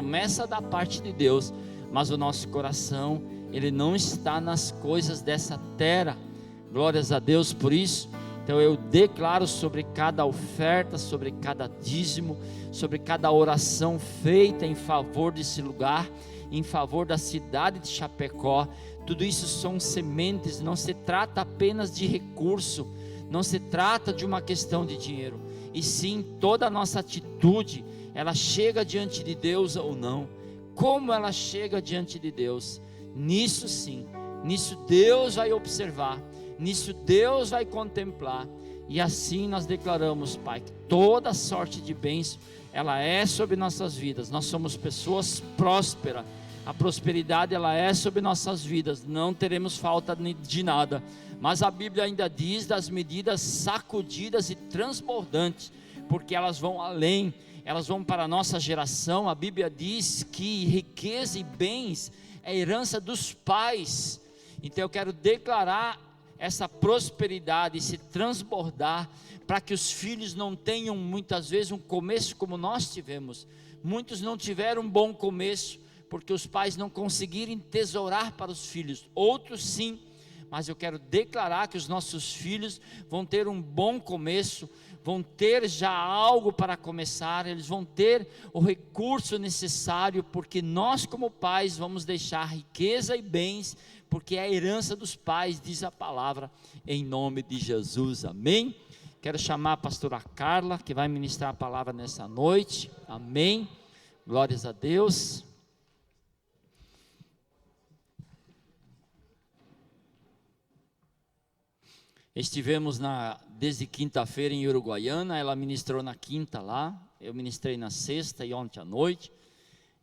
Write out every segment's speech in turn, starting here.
promessa da parte de Deus, mas o nosso coração, ele não está nas coisas dessa terra. Glórias a Deus por isso. Então eu declaro sobre cada oferta, sobre cada dízimo, sobre cada oração feita em favor desse lugar, em favor da cidade de Chapecó. Tudo isso são sementes, não se trata apenas de recurso, não se trata de uma questão de dinheiro, e sim toda a nossa atitude, ela chega diante de Deus ou não. Como ela chega diante de Deus? Nisso sim, nisso Deus vai observar, nisso Deus vai contemplar. E assim nós declaramos, Pai, que toda sorte de bênção, ela é sobre nossas vidas. Nós somos pessoas prósperas, a prosperidade ela é sobre nossas vidas, não teremos falta de nada. Mas a Bíblia ainda diz das medidas sacudidas e transbordantes, porque elas vão além, elas vão para a nossa geração. A Bíblia diz que riqueza e bens é herança dos pais. Então eu quero declarar essa prosperidade, se transbordar, para que os filhos não tenham muitas vezes um começo como nós tivemos. Muitos não tiveram um bom começo, porque os pais não conseguiram tesourar para os filhos. Outros sim, mas eu quero declarar que os nossos filhos vão ter um bom começo, vão ter já algo para começar, eles vão ter o recurso necessário, porque nós como pais vamos deixar riqueza e bens, porque é a herança dos pais, diz a palavra, em nome de Jesus, amém? Quero chamar a pastora Carla, que vai ministrar a palavra nessa noite, amém? Glórias a Deus. Estivemos desde quinta-feira em Uruguaiana, ela ministrou na quinta lá, eu ministrei na sexta e ontem à noite,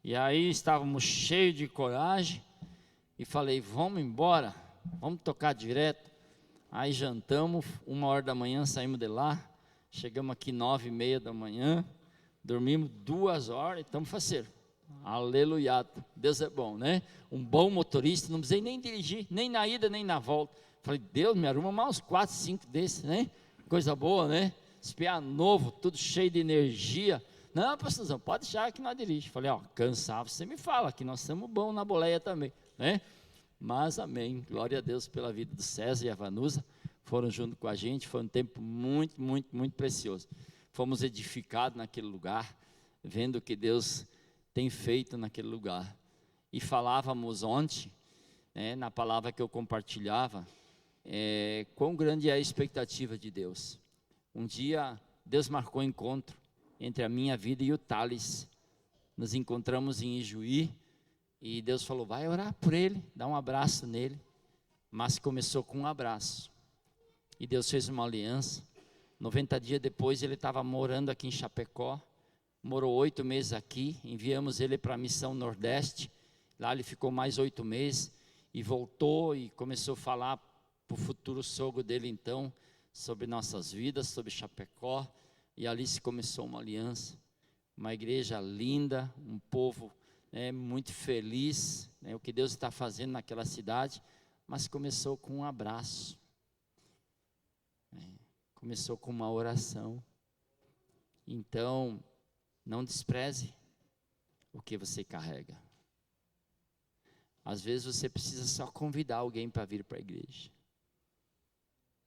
e aí estávamos cheios de coragem, e falei, vamos embora, vamos tocar direto. Aí jantamos, 1h da manhã saímos de lá, chegamos aqui 9h30 da manhã, dormimos 2 horas e estamos faceiros. Aleluia, Deus é bom, né? Um bom motorista, não precisei nem dirigir, nem na ida nem na volta. Falei, Deus, me arruma mais uns 4, 5 desses, né? Coisa boa, né? Espiar novo, tudo cheio de energia. Não, pastorzão, pode deixar que nós dirige. Falei, ó, cansar, você me fala, que nós estamos bons na boleia também, né? Mas amém, glória a Deus pela vida do César e a Vanusa, foram junto com a gente, foi um tempo muito, muito, muito precioso. Fomos edificados naquele lugar, vendo o que Deus tem feito naquele lugar. E falávamos ontem, né, na palavra que eu compartilhava, quão grande é a expectativa de Deus. Um dia Deus marcou um encontro entre a minha vida e o Thales. Nos encontramos em Ijuí e Deus falou, vai orar por ele, dá um abraço nele. Mas começou com um abraço e Deus fez uma aliança. 90 dias depois ele estava morando aqui em Chapecó, morou 8 meses aqui, enviamos ele para a missão Nordeste, lá ele ficou mais 8 meses e voltou e começou a falar para o futuro sogro dele então, sobre nossas vidas, sobre Chapecó, e ali se começou uma aliança, uma igreja linda, um povo muito feliz, o que Deus está fazendo naquela cidade, mas começou com um abraço, começou com uma oração. Então, não despreze o que você carrega. Às vezes você precisa só convidar alguém para vir para a igreja.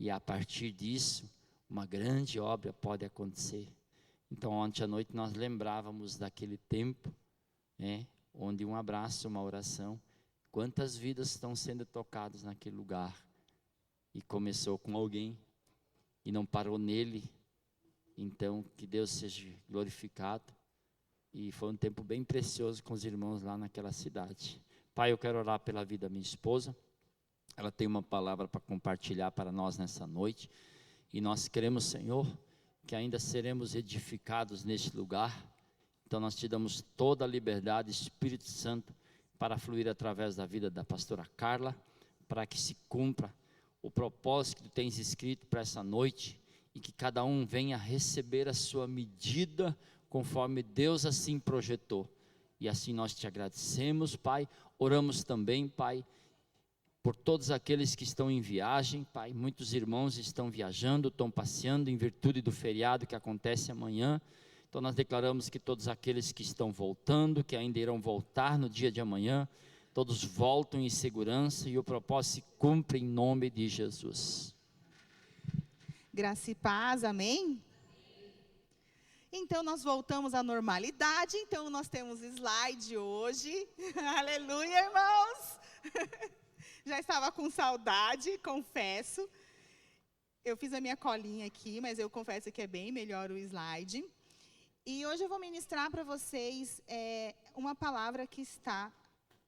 E a partir disso, uma grande obra pode acontecer. Então, ontem à noite nós lembrávamos daquele tempo, onde um abraço, uma oração, quantas vidas estão sendo tocadas naquele lugar. E começou com alguém, e não parou nele. Então, que Deus seja glorificado. E foi um tempo bem precioso com os irmãos lá naquela cidade. Pai, eu quero orar pela vida da minha esposa. Ela tem uma palavra para compartilhar para nós nessa noite. E nós queremos, Senhor, que ainda seremos edificados neste lugar. Então nós te damos toda a liberdade, Espírito Santo, para fluir através da vida da pastora Carla, para que se cumpra o propósito que tu tens escrito para essa noite, e que cada um venha receber a sua medida, conforme Deus assim projetou. E assim nós te agradecemos, Pai. Oramos também, Pai, por todos aqueles que estão em viagem, Pai. Muitos irmãos estão viajando, estão passeando em virtude do feriado que acontece amanhã. Então nós declaramos que todos aqueles que estão voltando, que ainda irão voltar no dia de amanhã, todos voltam em segurança e o propósito se cumpre em nome de Jesus. Graça e paz, amém? Então nós voltamos à normalidade, então nós temos slide hoje. Aleluia, irmãos! Já estava com saudade, confesso. Eu fiz a minha colinha aqui, mas eu confesso que é bem melhor o slide. E hoje eu vou ministrar para vocês uma palavra que está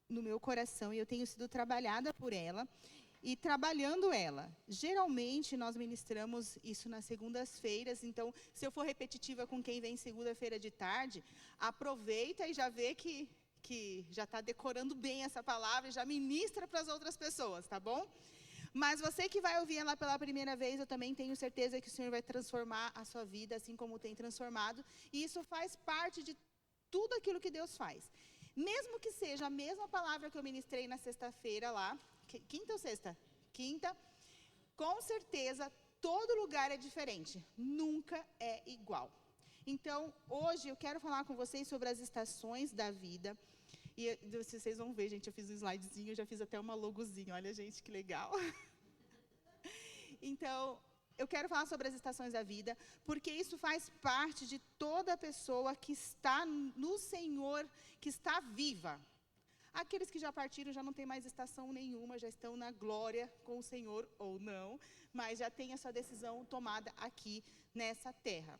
no meu coração e eu tenho sido trabalhada por ela e trabalhando ela. Geralmente nós ministramos isso nas segundas-feiras, então se eu for repetitiva com quem vem segunda-feira de tarde, aproveita e já vê que já está decorando bem essa palavra e já ministra para as outras pessoas, tá bom? Mas você que vai ouvir ela pela primeira vez, eu também tenho certeza que o Senhor vai transformar a sua vida, assim como tem transformado. E isso faz parte de tudo aquilo que Deus faz. Mesmo que seja a mesma palavra que eu ministrei na sexta-feira lá, quinta ou sexta? Quinta. Com certeza, todo lugar é diferente. Nunca é igual. Então, hoje eu quero falar com vocês sobre as estações da vida. E vocês vão ver, gente, eu fiz um slidezinho, eu já fiz até uma logozinha. Olha, gente, que legal. Então, eu quero falar sobre as estações da vida, porque isso faz parte de toda pessoa que está no Senhor, que está viva. Aqueles que já partiram já não tem mais estação nenhuma, já estão na glória com o Senhor, ou não, mas já tem a sua decisão tomada aqui nessa terra.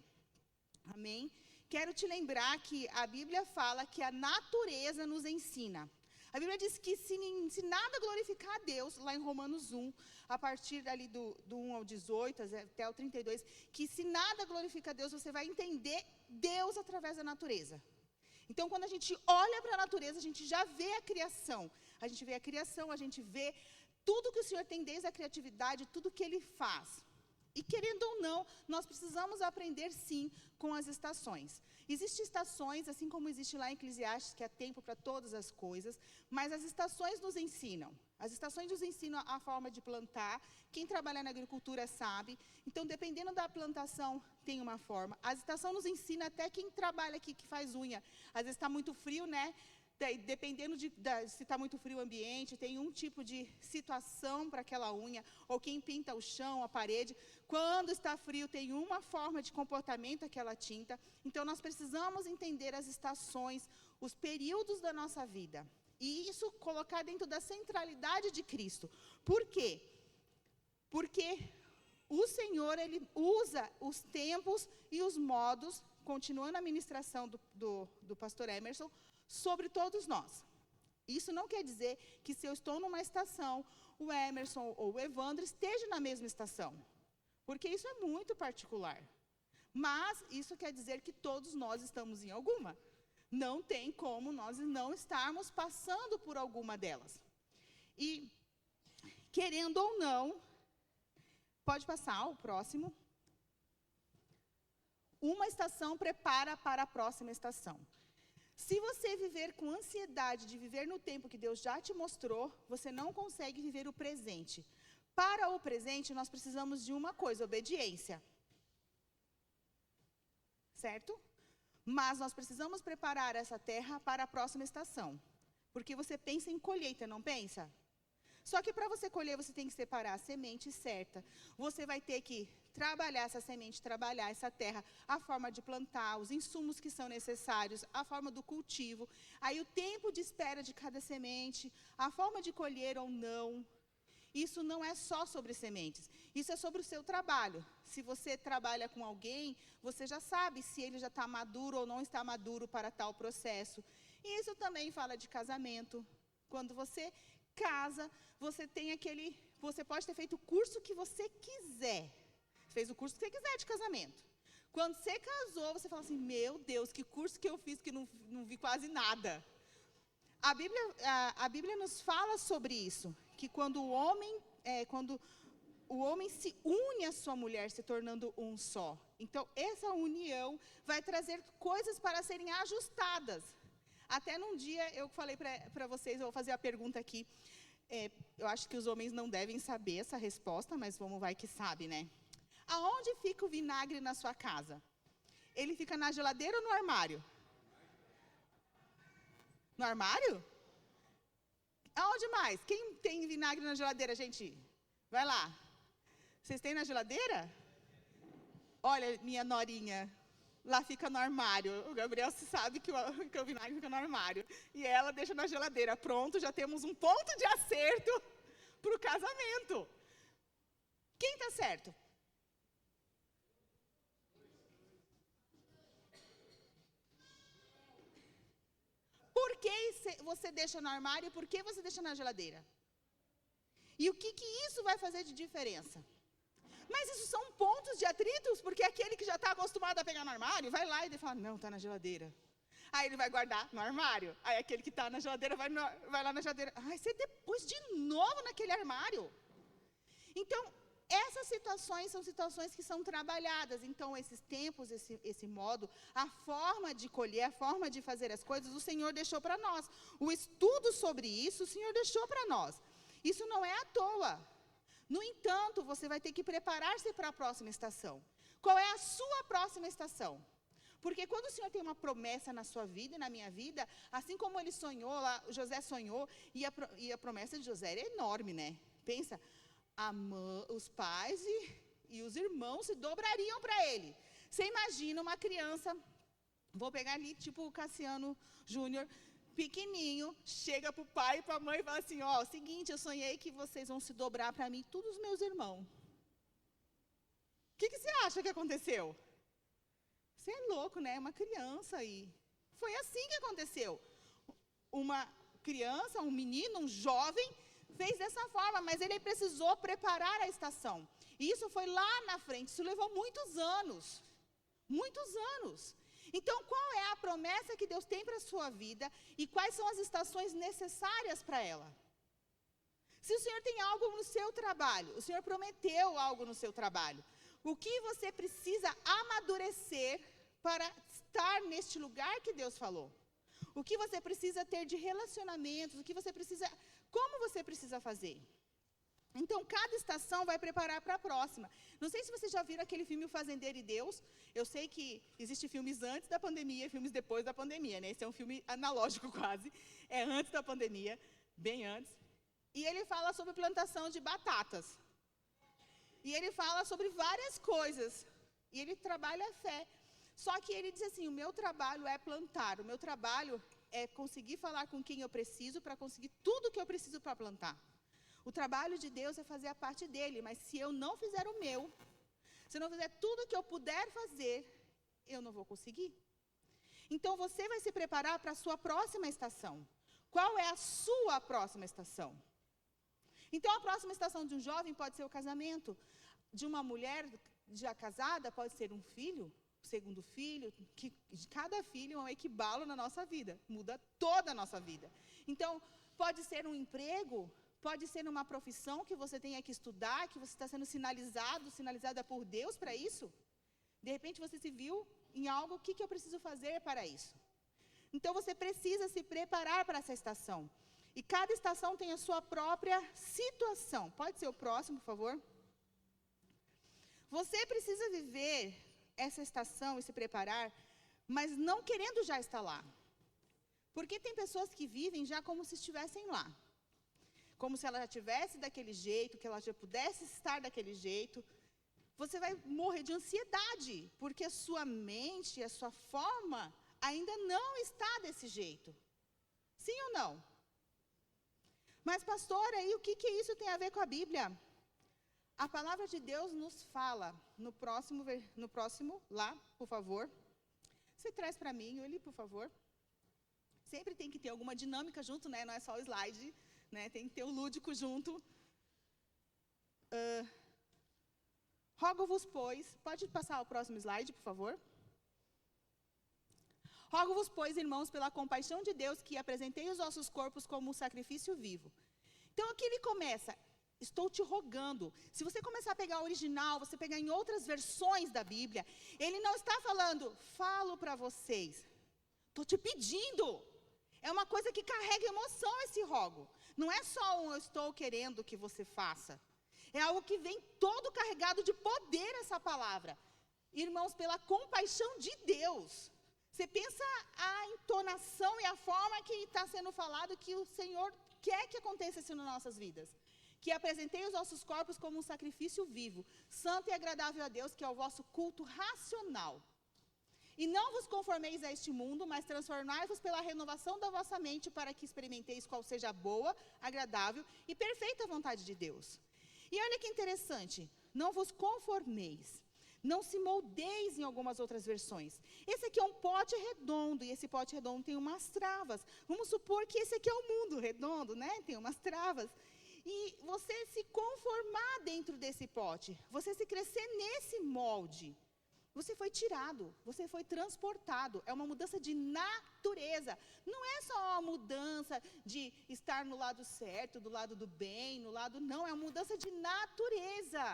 Amém? Quero te lembrar que a Bíblia fala que a natureza nos ensina. A Bíblia diz que se nada glorificar a Deus, lá em Romanos 1, a partir ali do 1 ao 18, até o 32, que se nada glorifica a Deus, você vai entender Deus através da natureza. Então, quando a gente olha para a natureza, a gente já vê a criação. A gente vê a criação, a gente vê tudo que o Senhor tem desde a criatividade, tudo que Ele faz. E querendo ou não, nós precisamos aprender sim com as estações. Existem estações, assim como existe lá em Eclesiastes, que há tempo para todas as coisas, mas as estações nos ensinam. As estações nos ensinam a forma de plantar. Quem trabalha na agricultura sabe. Então, dependendo da plantação, tem uma forma. A estação nos ensina até quem trabalha aqui, que faz unha. Às vezes está muito frio, né? Dependendo se está muito frio o ambiente, tem um tipo de situação para aquela unha, ou quem pinta o chão, a parede. Quando está frio, tem uma forma de comportamento aquela tinta. Então, nós precisamos entender as estações, os períodos da nossa vida. E isso colocar dentro da centralidade de Cristo. Por quê? Porque o Senhor, Ele usa os tempos e os modos, continuando a ministração do pastor Emerson, sobre todos nós. Isso não quer dizer que se eu estou numa estação, o Emerson ou o Evandro esteja na mesma estação. Porque isso é muito particular. Mas isso quer dizer que todos nós estamos em alguma. Não tem como nós não estarmos passando por alguma delas. E, querendo ou não, pode passar o próximo. Uma estação prepara para a próxima estação. Se você viver com ansiedade de viver no tempo que Deus já te mostrou, você não consegue viver o presente. Para o presente, nós precisamos de uma coisa, obediência. Certo? Mas nós precisamos preparar essa terra para a próxima estação. Porque você pensa em colheita, não pensa? Só que para você colher, você tem que separar a semente certa. Você vai ter que trabalhar essa semente, trabalhar essa terra, a forma de plantar, os insumos que são necessários, a forma do cultivo, aí o tempo de espera de cada semente, a forma de colher ou não. Isso não é só sobre sementes, isso é sobre o seu trabalho. Se você trabalha com alguém, você já sabe se ele já está maduro ou não está maduro para tal processo. E isso também fala de casamento. Quando você casa, você tem você pode ter feito o curso que você quiser. Você fez o curso que você quiser de casamento. Quando você casou, você fala assim, meu Deus, que curso que eu fiz que não vi quase nada. A Bíblia nos fala sobre isso, que quando o homem se une à sua mulher, se tornando um só. Então, essa união vai trazer coisas para serem ajustadas. Até num dia eu falei para vocês, eu vou fazer a pergunta aqui. Eu acho que os homens não devem saber essa resposta, mas vai que sabe, né? Aonde fica o vinagre na sua casa? Ele fica na geladeira ou no armário? No armário? Aonde mais? Quem tem vinagre na geladeira, gente? Vai lá. Vocês têm na geladeira? Olha, minha norinha, lá fica no armário. O Gabriel sabe que o vinagre fica no armário. E ela deixa na geladeira. Pronto, já temos um ponto de acerto para o casamento. Quem está certo? Por que você deixa no armário e por que você deixa na geladeira? E o que isso vai fazer de diferença? Mas isso são pontos de atritos, porque aquele que já está acostumado a pegar no armário, vai lá e ele fala, não, está na geladeira. Aí ele vai guardar no armário. Aí aquele que está na geladeira vai lá na geladeira. Ai, você depois de novo naquele armário. Então, essas situações são situações que são trabalhadas. Então, esses tempos, esse modo, a forma de colher, a forma de fazer as coisas, o Senhor deixou para nós. O estudo sobre isso, o Senhor deixou para nós. Isso não é à toa. No entanto, você vai ter que preparar-se para a próxima estação. Qual é a sua próxima estação? Porque quando o Senhor tem uma promessa na sua vida e na minha vida, assim como ele sonhou, lá, José sonhou, e a promessa de José era enorme, né? Pensa, os pais e os irmãos se dobrariam para ele. Você imagina uma criança, vou pegar ali, tipo o Cassiano Júnior, pequenininho, chega para o pai e para a mãe e fala assim, ó, seguinte, eu sonhei que vocês vão se dobrar para mim, todos os meus irmãos. O que você acha que aconteceu? Você é louco, né? Uma criança aí. Foi assim que aconteceu. Uma criança, um menino, um jovem, fez dessa forma, mas ele precisou preparar a estação. E isso foi lá na frente, isso levou muitos anos. Muitos anos. Então, qual é a promessa que Deus tem para a sua vida e quais são as estações necessárias para ela? Se o Senhor tem algo no seu trabalho, o Senhor prometeu algo no seu trabalho, o que você precisa amadurecer para estar neste lugar que Deus falou? O que você precisa ter de relacionamentos, o que você precisa, como você precisa fazer? Então, cada estação vai preparar para a próxima. Não sei se vocês já viram aquele filme O Fazendeiro e Deus. Eu sei que existem filmes antes da pandemia e filmes depois da pandemia, né? Esse é um filme analógico quase. É antes da pandemia, bem antes. E ele fala sobre plantação de batatas. E ele fala sobre várias coisas. E ele trabalha a fé. Só que ele diz assim, o meu trabalho é plantar. O meu trabalho é conseguir falar com quem eu preciso para conseguir tudo que eu preciso para plantar. O trabalho de Deus é fazer a parte dele, mas se eu não fizer o meu, se eu não fizer tudo que eu puder fazer, eu não vou conseguir. Então, você vai se preparar para a sua próxima estação. Qual é a sua próxima estação? Então, a próxima estação de um jovem pode ser o casamento. De uma mulher já casada, pode ser um filho, segundo filho, que cada filho é um equibalo na nossa vida, muda toda a nossa vida. Então, pode ser um emprego, pode ser uma profissão que você tenha que estudar, que você está sendo sinalizada por Deus para isso. De repente você se viu em algo, o que eu preciso fazer para isso? Então você precisa se preparar para essa estação. E cada estação tem a sua própria situação. Pode ser o próximo, por favor? Você precisa viver essa estação e se preparar, mas não querendo já estar lá. Porque tem pessoas que vivem já como se estivessem lá. Como se ela já estivesse daquele jeito, que ela já pudesse estar daquele jeito. Você vai morrer de ansiedade, porque a sua mente, a sua forma, ainda não está desse jeito. Sim ou não? Mas, pastor, aí o que isso tem a ver com a Bíblia? A palavra de Deus nos fala, no próximo, lá, por favor. Você traz para mim, ele, por favor. Sempre tem que ter alguma dinâmica junto, né? Não é só o slide, né? Tem que ter o lúdico junto. Rogo-vos, pois, pode passar o próximo slide, por favor? Rogo-vos, pois, irmãos, pela compaixão de Deus, que apresentei os vossos corpos como um sacrifício vivo. Então, aqui ele começa, estou te rogando. Se você começar a pegar o original, você pegar em outras versões da Bíblia, ele não está falando, falo para vocês. Estou te pedindo. É uma coisa que carrega emoção esse rogo. Não é só um eu estou querendo que você faça. É algo que vem todo carregado de poder essa palavra. Irmãos, pela compaixão de Deus. Você pensa a entonação e a forma que está sendo falado que o Senhor quer que aconteça isso nas nossas vidas. Que apresentei os vossos corpos como um sacrifício vivo, santo e agradável a Deus, que é o vosso culto racional. E não vos conformeis a este mundo, mas transformai-vos pela renovação da vossa mente, para que experimenteis qual seja a boa, agradável e perfeita vontade de Deus. E olha que interessante, não vos conformeis, não se moldeis em algumas outras versões. Esse aqui é um pote redondo, e esse pote redondo tem umas travas. Vamos supor que esse aqui é o mundo redondo, né? Tem umas travas. E você se conformar dentro desse pote, você se crescer nesse molde, você foi tirado, você foi transportado. É uma mudança de natureza. Não é só uma mudança de estar no lado certo, do lado do bem, no lado... Não, é uma mudança de natureza.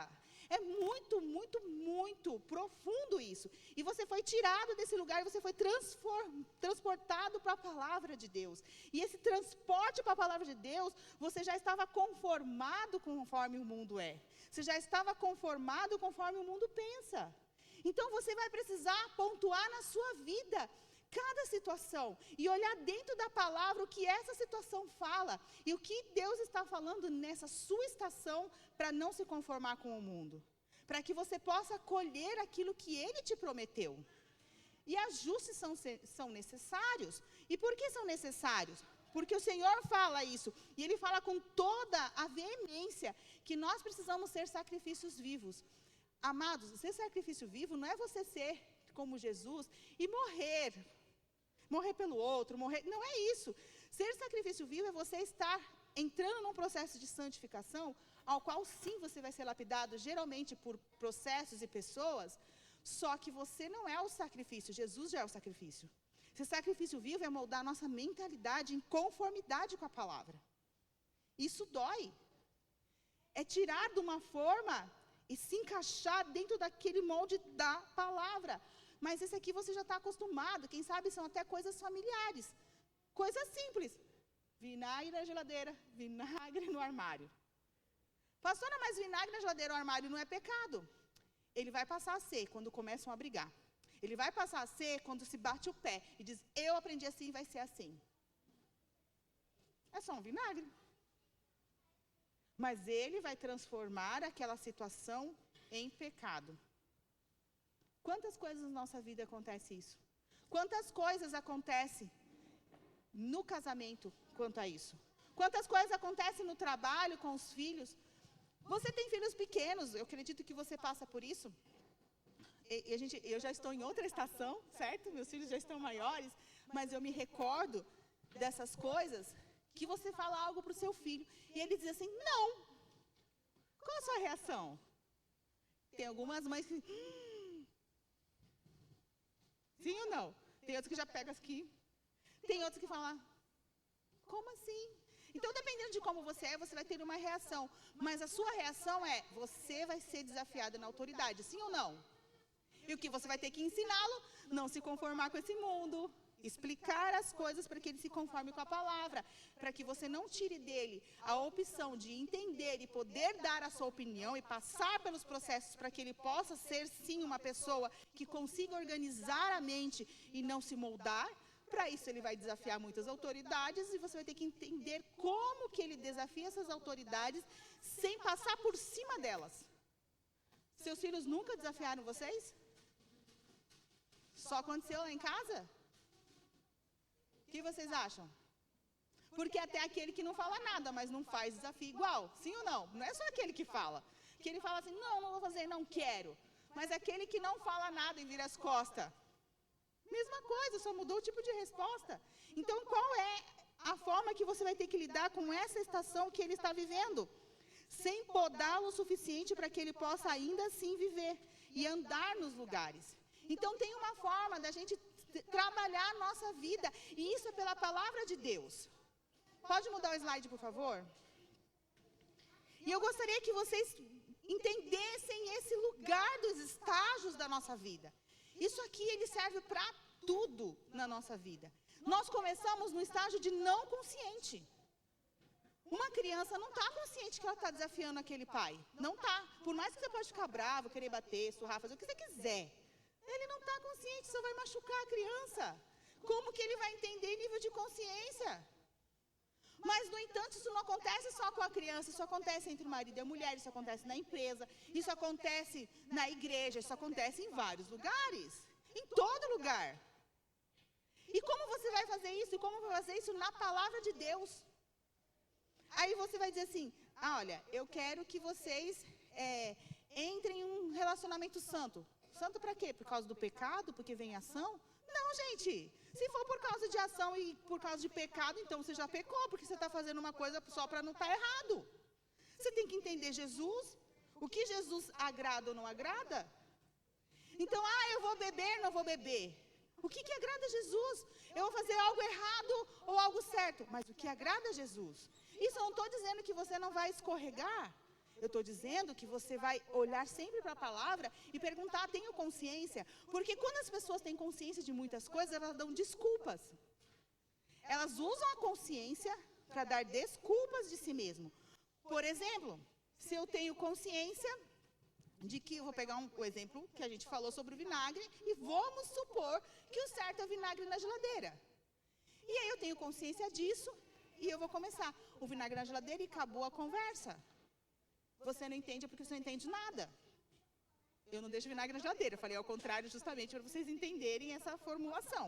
É muito, muito, muito profundo isso. E você foi tirado desse lugar, você foi transportado para a palavra de Deus. E esse transporte para a palavra de Deus, você já estava conformado conforme o mundo é. Você já estava conformado conforme o mundo pensa. Então você vai precisar pontuar na sua vida cada situação e olhar dentro da palavra o que essa situação fala e o que Deus está falando nessa sua estação para não se conformar com o mundo, para que você possa colher aquilo que Ele te prometeu. E ajustes são necessários. E por que são necessários? Porque o Senhor fala isso, e Ele fala com toda a veemência que nós precisamos ser sacrifícios vivos. Amados, ser sacrifício vivo não é você ser como Jesus e morrer pelo outro, não é isso. Ser sacrifício vivo é você estar entrando num processo de santificação, ao qual sim você vai ser lapidado, geralmente por processos e pessoas, só que você não é o sacrifício, Jesus já é o sacrifício. Ser sacrifício vivo é moldar a nossa mentalidade em conformidade com a palavra. Isso dói. É tirar de uma forma e se encaixar dentro daquele molde da palavra. Mas esse aqui você já está acostumado, quem sabe são até coisas familiares. Coisas simples. Vinagre na geladeira, vinagre no armário. Pastora, mas vinagre na geladeira ou armário não é pecado. Ele vai passar a ser quando começam a brigar. Ele vai passar a ser quando se bate o pé e diz, eu aprendi assim, vai ser assim. É só um vinagre. Mas ele vai transformar aquela situação em pecado. Quantas coisas na nossa vida acontece isso? Quantas coisas acontecem no casamento quanto a isso? Quantas coisas acontecem no trabalho, com os filhos? Você tem filhos pequenos, eu acredito que você passa por isso. Eu já estou em outra estação, certo? Meus filhos já estão maiores, mas eu me recordo dessas coisas que você fala algo para o seu filho e ele diz assim, não. Qual a sua reação? Tem algumas mães que... Sim ou não? Tem outros que já pegam aqui. Tem outros que falam, como assim? Então, dependendo de como você é, você vai ter uma reação. Mas a sua reação é, você vai ser desafiado na autoridade, sim ou não? E o que você vai ter que ensiná-lo? Não se conformar com esse mundo. Explicar as coisas para que ele se conforme com a palavra. Para que você não tire dele a opção de entender e poder dar a sua opinião e passar pelos processos para que ele possa ser, sim, uma pessoa que consiga organizar a mente e não se moldar. Para isso ele vai desafiar muitas autoridades e você vai ter que entender como que ele desafia essas autoridades sem passar por cima delas. Seus filhos nunca desafiaram vocês? Só aconteceu lá em casa? O que vocês acham? Porque até aquele que não fala nada, mas não faz desafio igual. Sim ou não? Não é só aquele que fala. Que ele fala assim, não vou fazer, não quero. Mas aquele que não fala nada e vira as costas. Mesma coisa, só mudou o tipo de resposta. Então, qual é a forma que você vai ter que lidar com essa estação que ele está vivendo? Sem podá-lo o suficiente para que ele possa ainda assim viver e andar nos lugares. Então, tem uma forma da gente trabalhar a nossa vida, e isso é pela palavra de Deus. Pode mudar o slide, por favor? E eu gostaria que vocês entendessem esse lugar dos estágios da nossa vida. Isso aqui, ele serve para tudo na nossa vida. Nós começamos no estágio de não consciente. Uma criança não está consciente que ela está desafiando aquele pai. Não está. Por mais que você pode ficar bravo, querer bater, surrar, fazer o que você quiser. Ele não está consciente, só vai machucar a criança. Como que ele vai entender nível de consciência? Mas, no entanto, isso não acontece só com a criança, isso acontece entre o marido e a mulher, isso acontece na empresa, isso acontece na igreja, isso acontece em vários lugares, em todo lugar. E como você vai fazer isso? E como vai fazer isso na palavra de Deus? Aí você vai dizer assim, olha, eu quero que vocês entrem em um relacionamento santo. Santo para quê? Por causa do pecado? Porque vem ação? Não, gente. Se for por causa de ação e por causa de pecado, então você já pecou, porque você está fazendo uma coisa só para não estar errado. Você tem que entender Jesus, o que Jesus agrada ou não agrada. Então, eu vou beber, não vou beber. O que agrada a Jesus? Eu vou fazer algo errado ou algo certo, mas o que agrada a Jesus? Isso eu não estou dizendo que você não vai escorregar. Eu estou dizendo que você vai olhar sempre para a palavra e perguntar, tenho consciência? Porque quando as pessoas têm consciência de muitas coisas, elas dão desculpas. Elas usam a consciência para dar desculpas de si mesmo. Por exemplo, se eu tenho consciência de que, eu vou pegar o exemplo que a gente falou sobre o vinagre, e vamos supor que o certo é o vinagre na geladeira. E aí eu tenho consciência disso e eu vou começar. O vinagre na geladeira e acabou a conversa. Você não entende porque você não entende nada. Eu não deixo vinagre na geladeira. Eu falei ao contrário justamente para vocês entenderem essa formulação.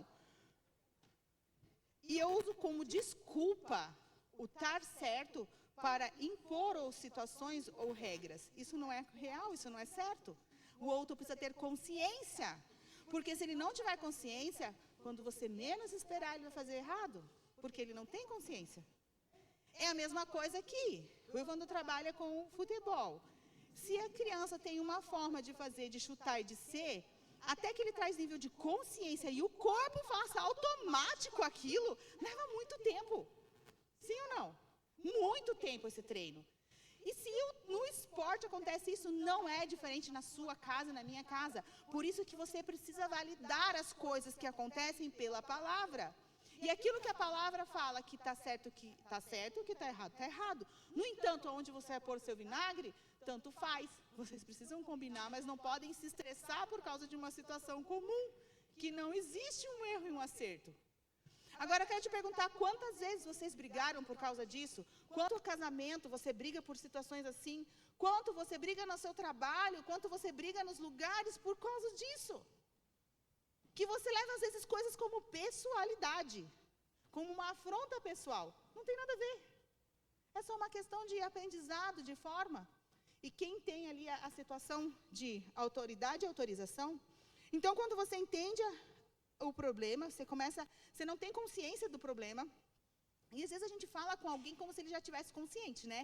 E eu uso como desculpa o estar certo para impor ou situações ou regras. Isso não é real, isso não é certo. O outro precisa ter consciência. Porque se ele não tiver consciência, quando você menos esperar, ele vai fazer errado. Porque ele não tem consciência. É a mesma coisa aqui. O Evandro trabalha com futebol. Se a criança tem uma forma de fazer, de chutar e de ser, até que ele traz nível de consciência e o corpo faça automático aquilo, leva muito tempo. Sim ou não? Muito tempo esse treino. E se no esporte acontece isso, não é diferente na sua casa, na minha casa. Por isso que você precisa validar as coisas que acontecem pela palavra. E aquilo que a palavra fala que está certo, o que está errado, está errado. No entanto, onde você vai pôr seu vinagre, tanto faz. Vocês precisam combinar, mas não podem se estressar por causa de uma situação comum, que não existe um erro e um acerto. Agora, eu quero te perguntar, quantas vezes vocês brigaram por causa disso? Quanto casamento você briga por situações assim? Quanto você briga no seu trabalho? Quanto você briga nos lugares por causa disso? Que você leva, às vezes, coisas como pessoalidade, como uma afronta pessoal. Não tem nada a ver. É só uma questão de aprendizado, de forma. E quem tem ali a situação de autoridade e autorização. Então, quando você entende o problema, você não tem consciência do problema. E, às vezes, a gente fala com alguém como se ele já tivesse consciente, né?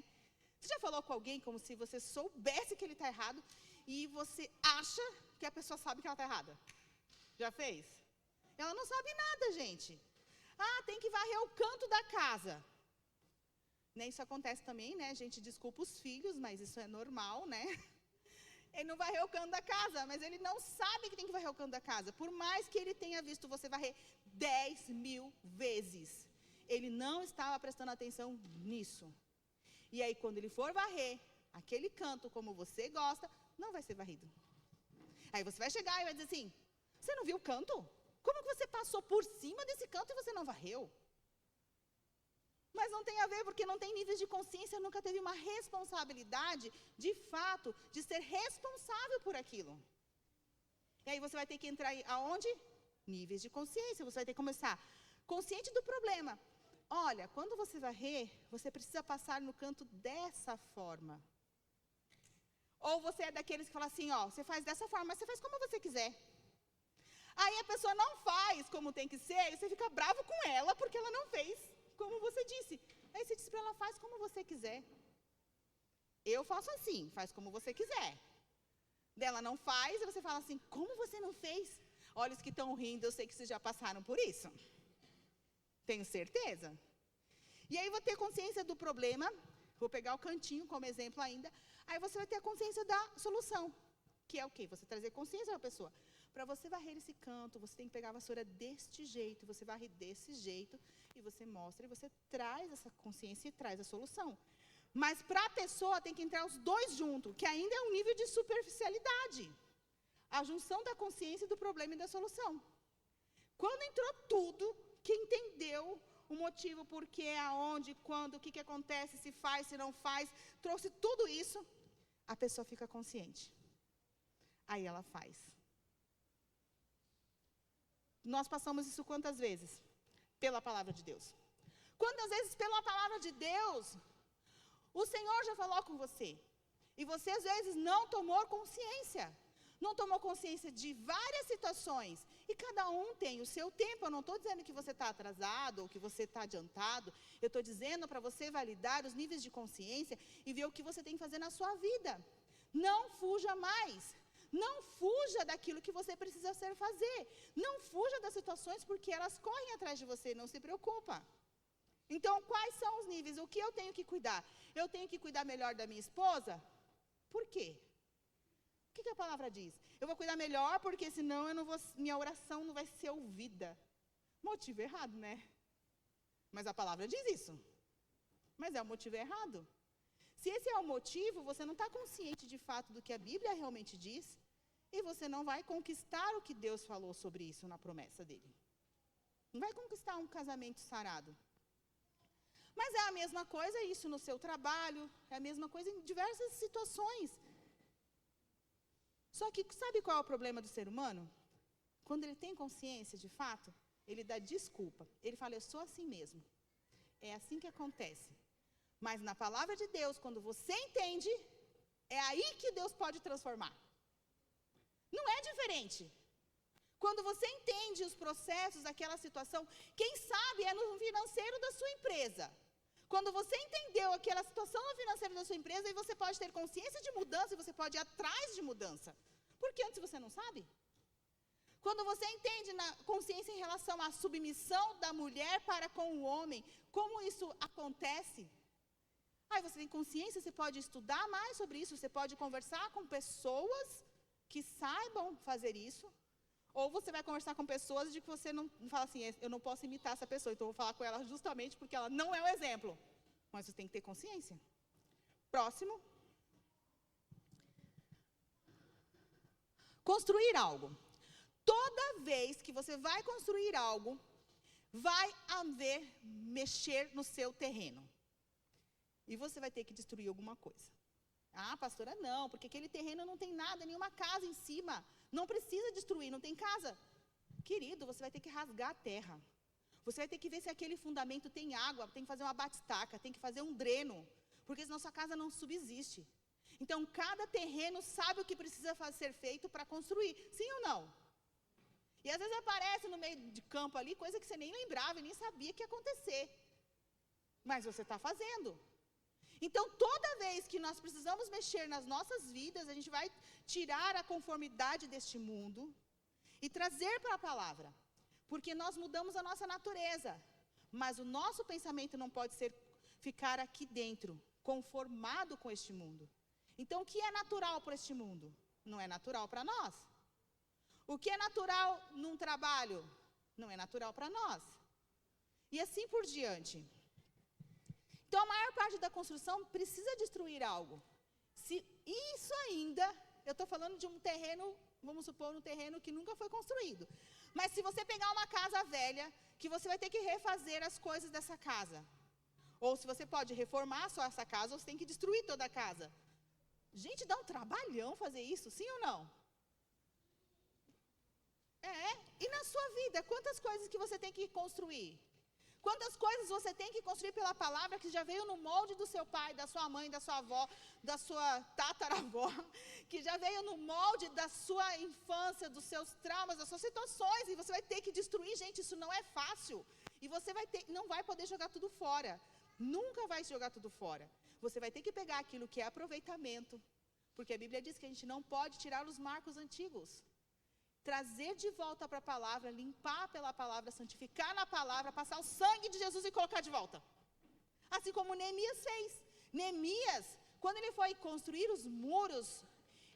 Você já falou com alguém como se você soubesse que ele está errado e você acha que a pessoa sabe que ela está errada? Já fez? Ela não sabe nada, gente. Tem que varrer o canto da casa. Né, isso acontece também, né? A gente desculpa os filhos, mas isso é normal, né? Ele não varreu o canto da casa, mas ele não sabe que tem que varrer o canto da casa. Por mais que ele tenha visto você varrer 10.000 vezes, ele não estava prestando atenção nisso. E aí, quando ele for varrer aquele canto como você gosta, não vai ser varrido. Aí você vai chegar e vai dizer assim, você não viu o canto? Como que você passou por cima desse canto e você não varreu? Mas não tem a ver, porque não tem níveis de consciência, nunca teve uma responsabilidade, de fato, de ser responsável por aquilo. E aí você vai ter que entrar aonde? Níveis de consciência, você vai ter que começar consciente do problema. Olha, quando você varrer, você precisa passar no canto dessa forma. Ou você é daqueles que fala assim, você faz dessa forma, mas você faz como você quiser. Aí a pessoa não faz como tem que ser, e você fica bravo com ela, porque ela não fez como você disse. Aí você diz para ela, faz como você quiser. Eu faço assim, faz como você quiser. Dela não faz, e você fala assim, como você não fez? Olha, os que estão rindo, eu sei que vocês já passaram por isso. Tenho certeza. E aí vou ter consciência do problema, vou pegar o cantinho como exemplo ainda, aí você vai ter a consciência da solução, que é o quê? Você trazer consciência para a pessoa. Para você varrer esse canto, você tem que pegar a vassoura deste jeito, você varre desse jeito, e você mostra, e você traz essa consciência e traz a solução. Mas para a pessoa tem que entrar os dois juntos, que ainda é um nível de superficialidade. A junção da consciência do problema e da solução. Quando entrou tudo, que entendeu o motivo, porquê, aonde, quando, o que acontece, se faz, se não faz, trouxe tudo isso, a pessoa fica consciente. Aí ela faz. Nós passamos isso quantas vezes? Pela palavra de Deus. Quantas vezes pela palavra de Deus, o Senhor já falou com você, e você às vezes não tomou consciência. Não tomou consciência de várias situações. E cada um tem o seu tempo. Eu não estou dizendo que você está atrasado ou que você está adiantado. Eu estou dizendo para você validar os níveis de consciência e ver o que você tem que fazer na sua vida. Não fuja mais. Não fuja daquilo que você precisa fazer. Não fuja das situações porque elas correm atrás de você. Não se preocupa. Então, quais são os níveis? O que eu tenho que cuidar? Eu tenho que cuidar melhor da minha esposa? Por quê? O que a palavra diz? Eu vou cuidar melhor porque senão minha oração não vai ser ouvida. Motivo errado, né? Mas a palavra diz isso. Mas é o motivo errado. Se esse é o motivo, você não está consciente de fato do que a Bíblia realmente diz. E você não vai conquistar o que Deus falou sobre isso na promessa dele. Não vai conquistar um casamento sarado. Mas é a mesma coisa isso no seu trabalho. É a mesma coisa em diversas situações. Só que sabe qual é o problema do ser humano? Quando ele tem consciência de fato, ele dá desculpa. Ele fala, eu sou assim mesmo. É assim que acontece. Mas na palavra de Deus, quando você entende, é aí que Deus pode transformar. Não é diferente. Quando você entende os processos daquela situação, quem sabe é no financeiro da sua empresa. Quando você entendeu aquela situação no financeiro da sua empresa, aí você pode ter consciência de mudança e você pode ir atrás de mudança. Porque antes você não sabe. Quando você entende na consciência em relação à submissão da mulher para com o homem, como isso acontece, aí você tem consciência, você pode estudar mais sobre isso, você pode conversar com pessoas que saibam fazer isso, ou você vai conversar com pessoas de que você não fala assim, eu não posso imitar essa pessoa, então eu vou falar com ela justamente porque ela não é um exemplo. Mas você tem que ter consciência. Próximo. Construir algo. Toda vez que você vai construir algo, vai haver mexer no seu terreno. E você vai ter que destruir alguma coisa. Ah, pastora, não, porque aquele terreno não tem nada, nenhuma casa em cima. Não precisa destruir, não tem casa. Querido, você vai ter que rasgar a terra. Você vai ter que ver se aquele fundamento tem água, tem que fazer uma batistaca, tem que fazer um dreno, porque senão sua casa não subsiste. Então, cada terreno sabe o que precisa ser feito para construir, sim ou não? E às vezes aparece no meio de campo ali, coisa que você nem lembrava, nem sabia que ia acontecer. Mas você está fazendo. Então, toda vez que nós precisamos mexer nas nossas vidas, a gente vai tirar a conformidade deste mundo e trazer para a palavra. Porque nós mudamos a nossa natureza, mas o nosso pensamento não pode ficar aqui dentro, conformado com este mundo. Então, o que é natural para este mundo? Não é natural para nós. O que é natural num trabalho? Não é natural para nós. E assim por diante. Então, a maior parte da construção precisa destruir algo. Se isso ainda, eu estou falando de um terreno, vamos supor, um terreno que nunca foi construído. Mas se você pegar uma casa velha, que você vai ter que refazer as coisas dessa casa. Ou se você pode reformar só essa casa, ou você tem que destruir toda a casa. Gente, dá um trabalhão fazer isso, sim ou não? E na sua vida, quantas coisas que você tem que construir? Quantas coisas você tem que construir pela palavra que já veio no molde do seu pai, da sua mãe, da sua avó, da sua tataravó, que já veio no molde da sua infância, dos seus traumas, das suas situações, e você vai ter que destruir, gente, isso não é fácil. E você não vai poder jogar tudo fora. Nunca vai jogar tudo fora. Você vai ter que pegar aquilo que é aproveitamento, porque a Bíblia diz que a gente não pode tirar os marcos antigos. Trazer de volta para a palavra, limpar pela palavra, santificar na palavra, passar o sangue de Jesus e colocar de volta. Assim como Neemias fez. Neemias, quando ele foi construir os muros,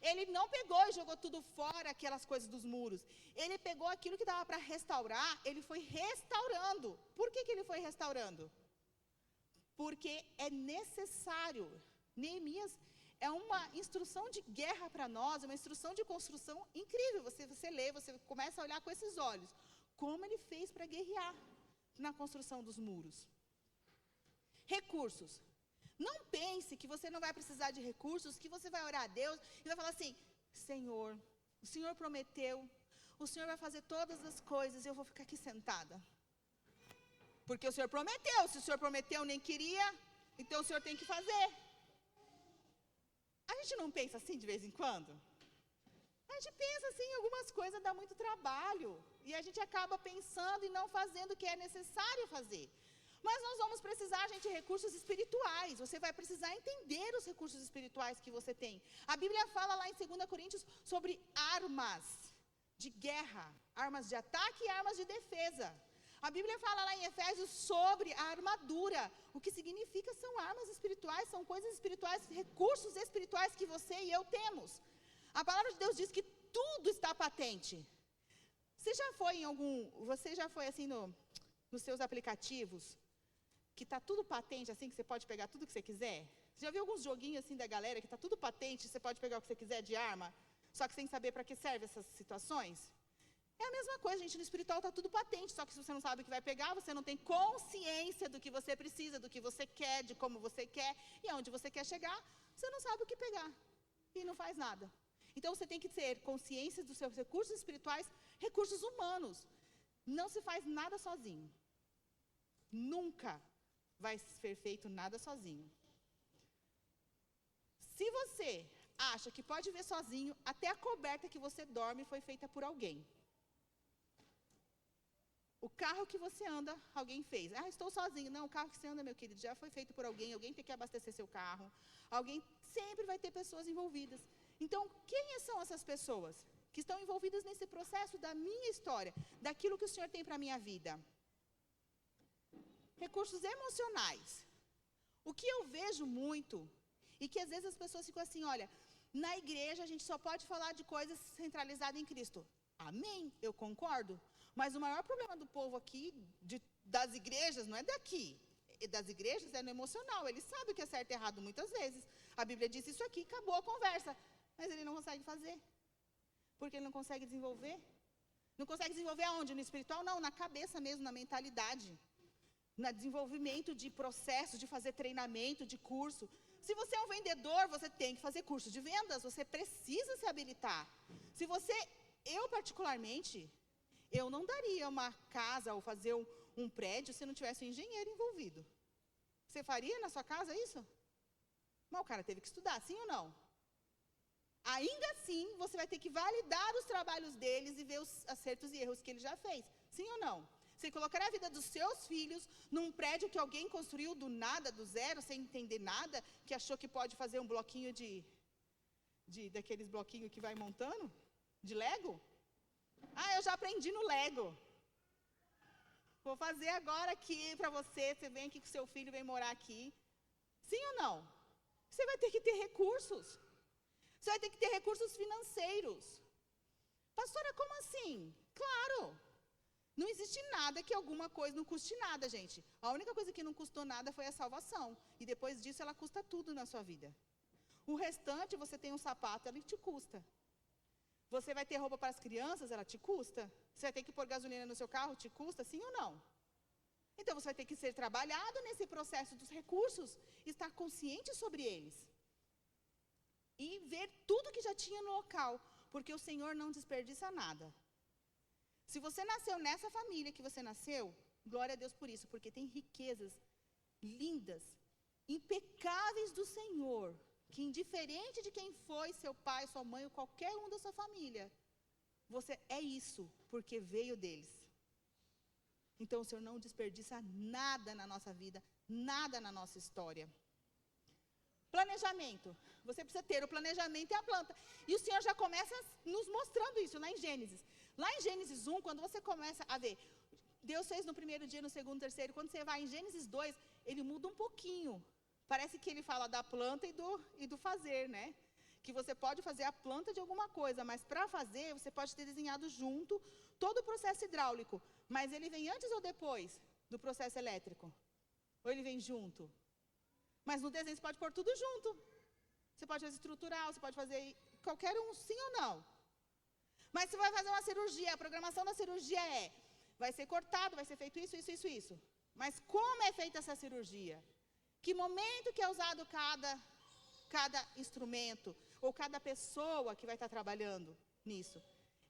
ele não pegou e jogou tudo fora, aquelas coisas dos muros. Ele pegou aquilo que dava para restaurar, ele foi restaurando. Por que ele foi restaurando? Porque é necessário. Neemias é uma instrução de guerra para nós, uma instrução de construção incrível. Você lê, você começa a olhar com esses olhos. Como ele fez para guerrear na construção dos muros. Recursos. Não pense que você não vai precisar de recursos, que você vai orar a Deus e vai falar assim, Senhor, o Senhor prometeu, o Senhor vai fazer todas as coisas e eu vou ficar aqui sentada. Porque o Senhor prometeu, se o Senhor prometeu nem queria, então o Senhor tem que fazer. A gente não pensa assim de vez em quando? A gente pensa assim, em algumas coisas dá muito trabalho. E a gente acaba pensando e não fazendo o que é necessário fazer. Mas nós vamos precisar, gente, de recursos espirituais. Você vai precisar entender os recursos espirituais que você tem. A Bíblia fala lá em 2 Coríntios sobre armas de guerra, armas de ataque e armas de defesa. A Bíblia fala lá em Efésios sobre a armadura. O que significa são armas espirituais, são coisas espirituais, recursos espirituais que você e eu temos. A palavra de Deus diz que tudo está patente. Você já foi assim nos seus aplicativos, que está tudo patente, assim, que você pode pegar tudo que você quiser? Você já viu alguns joguinhos assim da galera, que está tudo patente, você pode pegar o que você quiser de arma, só que sem saber para que serve essas situações? É a mesma coisa, gente, no espiritual está tudo patente, só que se você não sabe o que vai pegar, você não tem consciência do que você precisa, do que você quer, de como você quer, e aonde você quer chegar, você não sabe o que pegar, e não faz nada. Então você tem que ter consciência dos seus recursos espirituais, recursos humanos. Não se faz nada sozinho. Nunca vai ser feito nada sozinho. Se você acha que pode ver sozinho, até a coberta que você dorme foi feita por alguém. O carro que você anda, alguém fez. Ah, estou sozinho. Não, o carro que você anda, meu querido, já foi feito por alguém. Alguém tem que abastecer seu carro. Alguém, sempre vai ter pessoas envolvidas. Então, quem são essas pessoas que estão envolvidas nesse processo da minha história, daquilo que o Senhor tem para a minha vida? Recursos emocionais. O que eu vejo muito, e que às vezes as pessoas ficam assim, olha, na igreja a gente só pode falar de coisas centralizadas em Cristo. Amém, eu concordo. Mas o maior problema do povo aqui, das igrejas, não é daqui. Das igrejas é no emocional. Ele sabe o que é certo e errado muitas vezes. A Bíblia diz isso aqui, acabou a conversa. Mas ele não consegue fazer. Porque ele não consegue desenvolver. Não consegue desenvolver aonde? No espiritual? Não, na cabeça mesmo, na mentalidade. No desenvolvimento de processo, de fazer treinamento, de curso. Se você é um vendedor, você tem que fazer curso de vendas. Você precisa se habilitar. Se você, eu particularmente, eu não daria uma casa ou fazer um prédio se não tivesse um engenheiro envolvido. Você faria na sua casa isso? Mas o cara teve que estudar, sim ou não? Ainda assim, você vai ter que validar os trabalhos deles e ver os acertos e erros que ele já fez. Sim ou não? Você colocar a vida dos seus filhos num prédio que alguém construiu do nada, do zero, sem entender nada, que achou que pode fazer um bloquinho daqueles bloquinhos que vai montando, de Lego? Ah, eu já aprendi no Lego. Vou fazer agora aqui para você, você vem aqui com seu filho, vem morar aqui. Sim ou não? Você vai ter que ter recursos. Você vai ter que ter recursos financeiros. Pastora, como assim? Claro. Não existe nada que alguma coisa não custe nada, gente. A única coisa que não custou nada foi a salvação. E depois disso ela custa tudo na sua vida. O restante, você tem um sapato, ele te custa. Você vai ter roupa para as crianças, ela te custa. Você vai ter que pôr gasolina no seu carro, te custa, sim ou não? Então você vai ter que ser trabalhado nesse processo dos recursos, estar consciente sobre eles. E ver tudo que já tinha no local, porque o Senhor não desperdiça nada. Se você nasceu nessa família que você nasceu, glória a Deus por isso, porque tem riquezas lindas, impecáveis do Senhor, que indiferente de quem foi, seu pai, sua mãe ou qualquer um da sua família, você é isso, porque veio deles. Então o Senhor não desperdiça nada na nossa vida, nada na nossa história. Planejamento. Você precisa ter o planejamento e a planta. E o Senhor já começa nos mostrando isso lá em Gênesis. Lá em Gênesis 1, quando você começa a ver, Deus fez no primeiro dia, no segundo, terceiro. Quando você vai em Gênesis 2, ele muda um pouquinho. Parece que ele fala da planta e do fazer, né? Que você pode fazer a planta de alguma coisa, mas para fazer, você pode ter desenhado junto todo o processo hidráulico. Mas ele vem antes ou depois do processo elétrico? Ou ele vem junto? Mas no desenho você pode pôr tudo junto. Você pode fazer estrutural, você pode fazer qualquer um, sim ou não. Mas você vai fazer uma cirurgia, a programação da cirurgia vai ser cortado, vai ser feito isso, isso, isso, isso. Mas como é feita essa cirurgia? Que momento que é usado cada instrumento, ou cada pessoa que vai estar trabalhando nisso?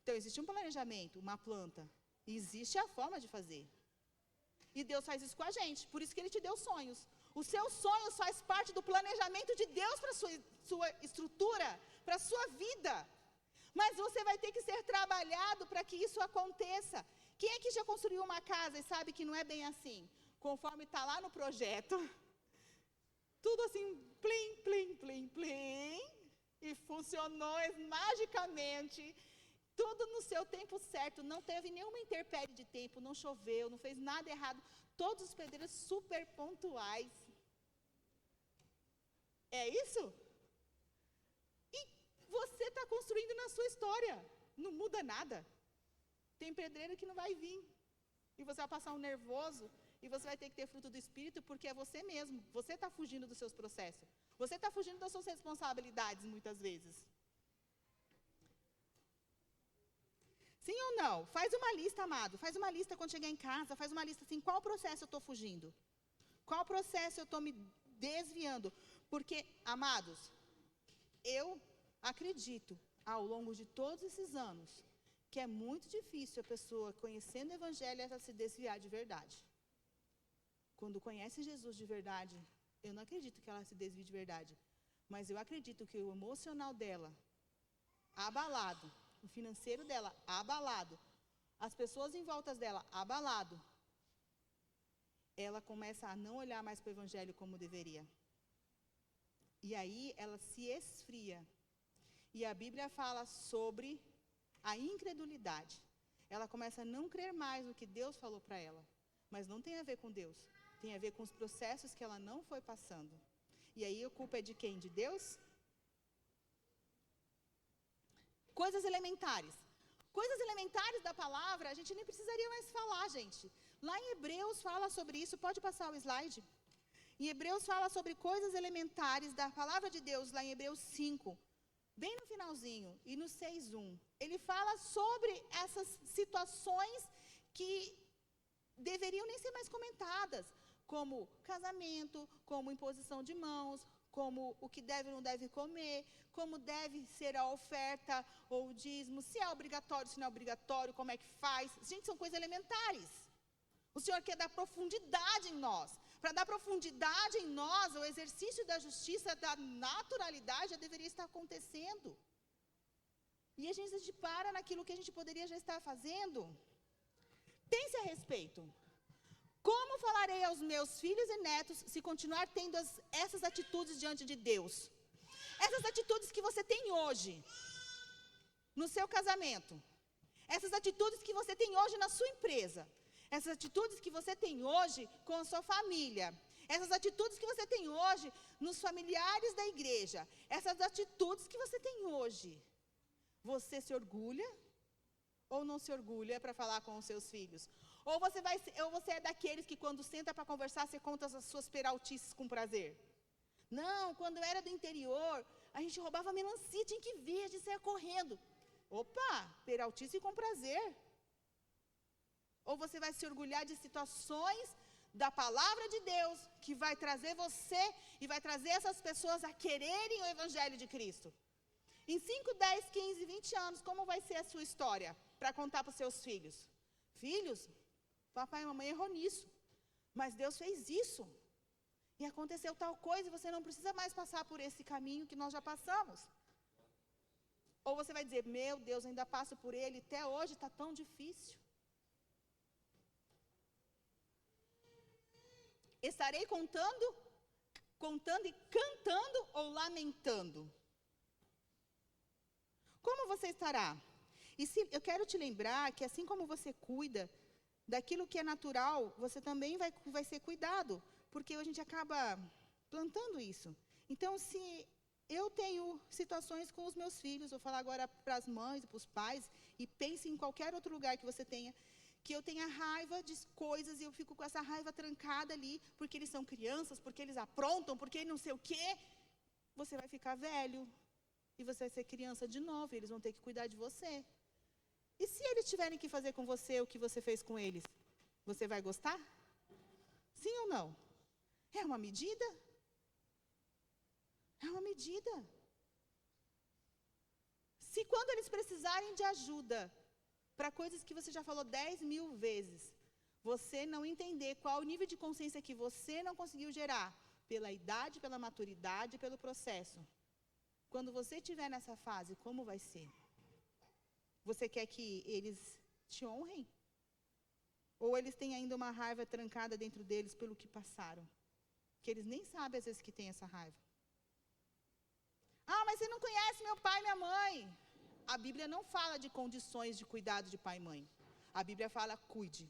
Então, existe um planejamento, uma planta, e existe a forma de fazer. E Deus faz isso com a gente, por isso que Ele te deu sonhos. Os seus sonhos faz parte do planejamento de Deus para a sua estrutura, para a sua vida. Mas você vai ter que ser trabalhado para que isso aconteça. Quem é que já construiu uma casa e sabe que não é bem assim? Conforme está lá no projeto, tudo assim, plim, plim, plim, plim, e funcionou magicamente, tudo no seu tempo certo, não teve nenhuma intempérie de tempo, não choveu, não fez nada errado, todos os pedreiros super pontuais. É isso? E você está construindo na sua história, não muda nada. Tem pedreiro que não vai vir, e você vai passar um nervoso, e você vai ter que ter fruto do Espírito, porque é você mesmo, você está fugindo dos seus processos, você está fugindo das suas responsabilidades, muitas vezes. Sim ou não? Faz uma lista, amado, faz uma lista quando chegar em casa, faz uma lista assim, qual processo eu estou fugindo? Qual processo eu estou me desviando? Porque, amados, eu acredito, ao longo de todos esses anos, que é muito difícil a pessoa, conhecendo o Evangelho, ela se desviar de verdade. Quando conhece Jesus de verdade, eu não acredito que ela se desvie de verdade. Mas eu acredito que o emocional dela, abalado, o financeiro dela, abalado, as pessoas em volta dela, abalado, ela começa a não olhar mais para o Evangelho como deveria. E aí ela se esfria. E a Bíblia fala sobre a incredulidade. Ela começa a não crer mais no que Deus falou para ela. Mas não tem a ver com Deus. Tem a ver com os processos que ela não foi passando. E aí a culpa é de quem? De Deus? Coisas elementares. Coisas elementares da palavra, a gente nem precisaria mais falar, gente. Lá em Hebreus fala sobre isso. Pode passar o slide? Em Hebreus fala sobre coisas elementares da palavra de Deus, lá em Hebreus 5. Bem no finalzinho, e no 6:1. Ele fala sobre essas situações que deveriam nem ser mais comentadas, como casamento, como imposição de mãos, como o que deve ou não deve comer, como deve ser a oferta ou o dízimo, se é obrigatório, se não é obrigatório, como é que faz. Gente, são coisas elementares. O Senhor quer dar profundidade em nós. Para dar profundidade em nós, o exercício da justiça, da naturalidade, já deveria estar acontecendo. E a gente para naquilo que a gente poderia já estar fazendo. Pense a respeito. Como falarei aos meus filhos e netos se continuar tendo essas atitudes diante de Deus? Essas atitudes que você tem hoje, no seu casamento. Essas atitudes que você tem hoje na sua empresa. Essas atitudes que você tem hoje com a sua família. Essas atitudes que você tem hoje nos familiares da igreja. Essas atitudes que você tem hoje. Você se orgulha ou não se orgulha para falar com os seus filhos? Ou você é daqueles que quando senta para conversar, você conta as suas peraltices com prazer? Não, quando era do interior, a gente roubava melancia, tinha que ver, a gente saia correndo. Opa, peraltice com prazer. Ou você vai se orgulhar de situações da palavra de Deus, que vai trazer você e vai trazer essas pessoas a quererem o Evangelho de Cristo? Em 5, 10, 15, 20 anos, como vai ser a sua história para contar para os seus filhos? Filhos, papai e mamãe errou nisso, mas Deus fez isso. E aconteceu tal coisa e você não precisa mais passar por esse caminho que nós já passamos. Ou você vai dizer, meu Deus, ainda passo por ele, até hoje está tão difícil. Estarei contando e cantando ou lamentando? Como você estará? E eu quero te lembrar que assim como você cuida daquilo que é natural, você também vai ser cuidado, porque a gente acaba plantando isso. Então, se eu tenho situações com os meus filhos, vou falar agora para as mães, para os pais, e pense em qualquer outro lugar que você tenha, que eu tenha raiva de coisas e eu fico com essa raiva trancada ali, porque eles são crianças, porque eles aprontam, porque não sei o quê. você vai ficar velho. E você vai ser criança de novo, e eles vão ter que cuidar de você. E se eles tiverem que fazer com você o que você fez com eles, você vai gostar? Sim ou não? É uma medida? É uma medida. Se quando eles precisarem de ajuda, para coisas que você já falou 10.000 vezes, você não entender qual o nível de consciência que você não conseguiu gerar, pela idade, pela maturidade, pelo processo. Quando você estiver nessa fase, como vai ser? Você quer que eles te honrem? Ou eles têm ainda uma raiva trancada dentro deles pelo que passaram? Que eles nem sabem às vezes que tem essa raiva. Ah, mas você não conhece meu pai e minha mãe. A Bíblia não fala de condições de cuidado de pai e mãe. A Bíblia fala, cuide.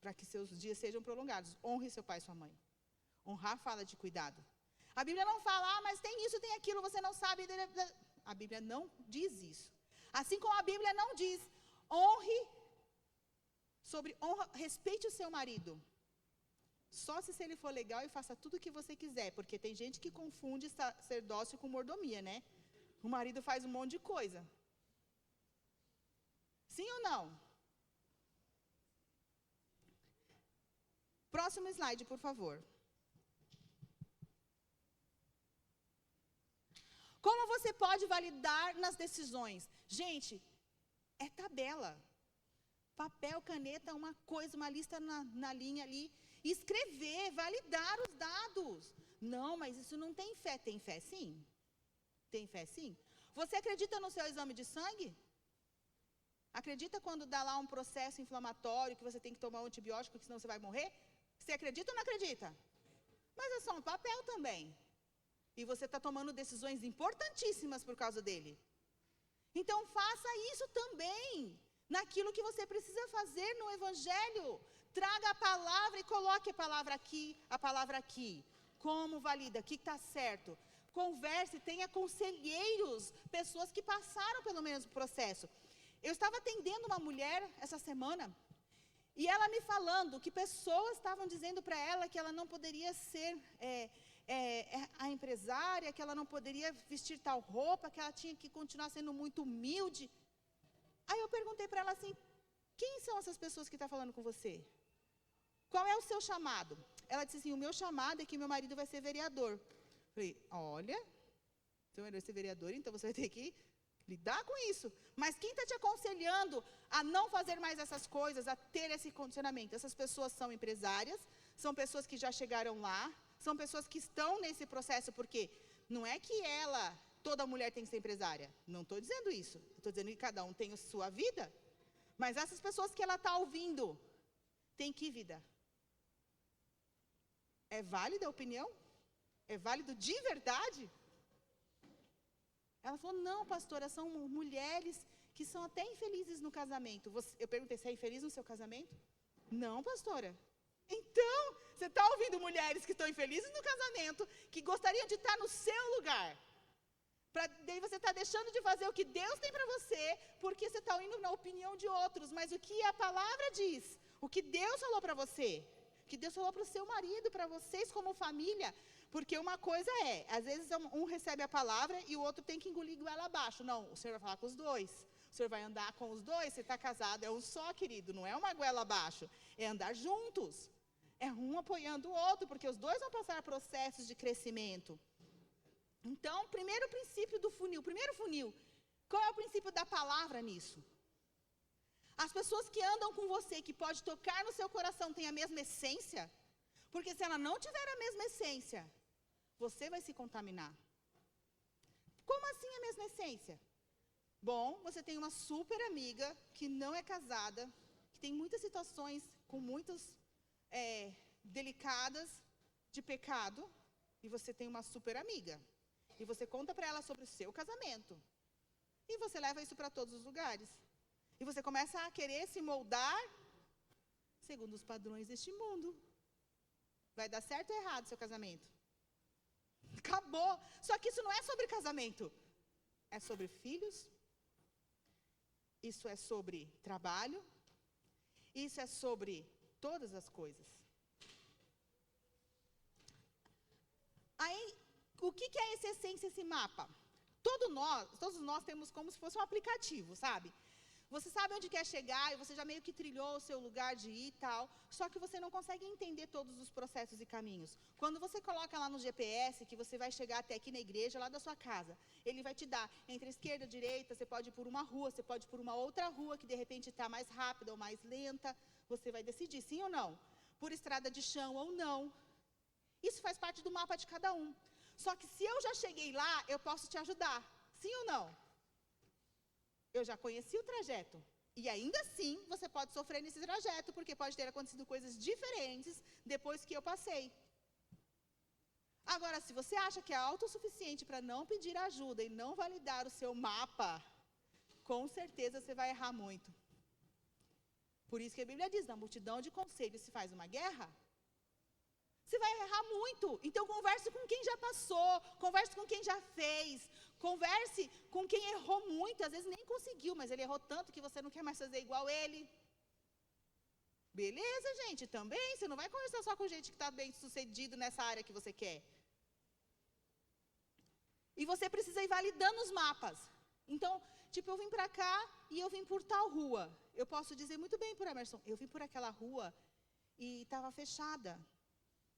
Para que seus dias sejam prolongados. Honre seu pai e sua mãe. Honrar fala de cuidado. A Bíblia não fala, ah, mas tem isso, tem aquilo, você não sabe. A Bíblia não diz isso. Assim como a Bíblia não diz, respeite o seu marido. Só se ele for legal e faça tudo o que você quiser. Porque tem gente que confunde ser dócil com mordomia, né? O marido faz um monte de coisa. Sim ou não? Próximo slide, por favor. Como você pode validar nas decisões? Gente, é tabela. Papel, caneta, uma coisa, uma lista na linha ali. Escrever, validar os dados. Não, mas isso não tem fé. Tem fé sim? Tem fé sim? Você acredita no seu exame de sangue? Acredita quando dá lá um processo inflamatório, que você tem que tomar um antibiótico, que senão você vai morrer? Você acredita ou não acredita? Mas é só um papel também. E você está tomando decisões importantíssimas por causa dele. Então, faça isso também, naquilo que você precisa fazer no Evangelho. Traga a palavra e coloque a palavra aqui. Como valida? O que está certo? Converse, tenha conselheiros, pessoas que passaram pelo mesmo processo. Eu estava atendendo uma mulher essa semana, e ela me falando que pessoas estavam dizendo para ela que ela não poderia ser a empresária, que ela não poderia vestir tal roupa, que ela tinha que continuar sendo muito humilde. Aí eu perguntei para ela assim, quem são essas pessoas que estão falando com você? Qual é o seu chamado? Ela disse assim, o meu chamado é que meu marido vai ser vereador. Eu falei, olha, seu marido vai ser vereador, então você vai ter que lidar com isso. Mas quem está te aconselhando a não fazer mais essas coisas, a ter esse condicionamento? Essas pessoas são empresárias, são pessoas que já chegaram lá, são pessoas que estão nesse processo, porque não é que toda mulher tem que ser empresária. Não estou dizendo isso. Estou dizendo que cada um tem a sua vida. Mas essas pessoas que ela está ouvindo, tem que vida? É válida a opinião? É válido de verdade? Ela falou, não, pastora, são mulheres que são até infelizes no casamento. Eu perguntei, você é infeliz no seu casamento? Não, pastora. Então, você está ouvindo mulheres que estão infelizes no casamento, que gostariam de estar no seu lugar. Daí você está deixando de fazer o que Deus tem para você, porque você está indo na opinião de outros. Mas o que a palavra diz, o que Deus falou para você, o que Deus falou para o seu marido, para vocês como família. Porque uma coisa às vezes um recebe a palavra e o outro tem que engolir goela abaixo. Não, o Senhor vai falar com os dois. O Senhor vai andar com os dois, você está casado, é um só, querido, não é uma goela abaixo. É andar juntos. É um apoiando o outro, porque os dois vão passar processos de crescimento. Então, primeiro princípio do funil, qual é o princípio da palavra nisso? As pessoas que andam com você, que pode tocar no seu coração, têm a mesma essência? Porque se ela não tiver a mesma essência, você vai se contaminar. Como assim a mesma essência? Bom, você tem uma super amiga que não é casada, que tem muitas situações com muitas delicadas de pecado, e você tem uma super amiga. E você conta para ela sobre o seu casamento. E você leva isso para todos os lugares. E você começa a querer se moldar segundo os padrões deste mundo. Vai dar certo ou errado o seu casamento? Acabou. Só que isso não é sobre casamento. É sobre filhos. Isso é sobre trabalho. Isso é sobre todas as coisas. Aí, o que é essa essência, esse mapa? Todos nós temos como se fosse um aplicativo, sabe? Você sabe onde quer chegar e você já meio que trilhou o seu lugar de ir e tal, só que você não consegue entender todos os processos e caminhos. Quando você coloca lá no GPS que você vai chegar até aqui na igreja, lá da sua casa, ele vai te dar entre a esquerda e a direita, você pode ir por uma rua, você pode ir por uma outra rua que de repente está mais rápida ou mais lenta, você vai decidir sim ou não, por estrada de chão ou não. Isso faz parte do mapa de cada um. Só que se eu já cheguei lá, eu posso te ajudar, sim ou não? Eu já conheci o trajeto. E ainda assim, você pode sofrer nesse trajeto, porque pode ter acontecido coisas diferentes depois que eu passei. Agora, se você acha que é autossuficiente para não pedir ajuda e não validar o seu mapa, com certeza você vai errar muito. Por isso que a Bíblia diz, na multidão de conselhos se faz uma guerra. Você vai errar muito. Então, converse com quem já passou, converse com quem já fez, converse com quem errou muito, às vezes nem conseguiu, mas ele errou tanto que você não quer mais fazer igual ele. Beleza, gente? Também, você não vai conversar só com gente que está bem sucedido nessa área que você quer. E você precisa ir validando os mapas. Então, tipo, eu vim para cá e eu vim por tal rua. Eu posso dizer muito bem por Emerson, eu vim por aquela rua e estava fechada.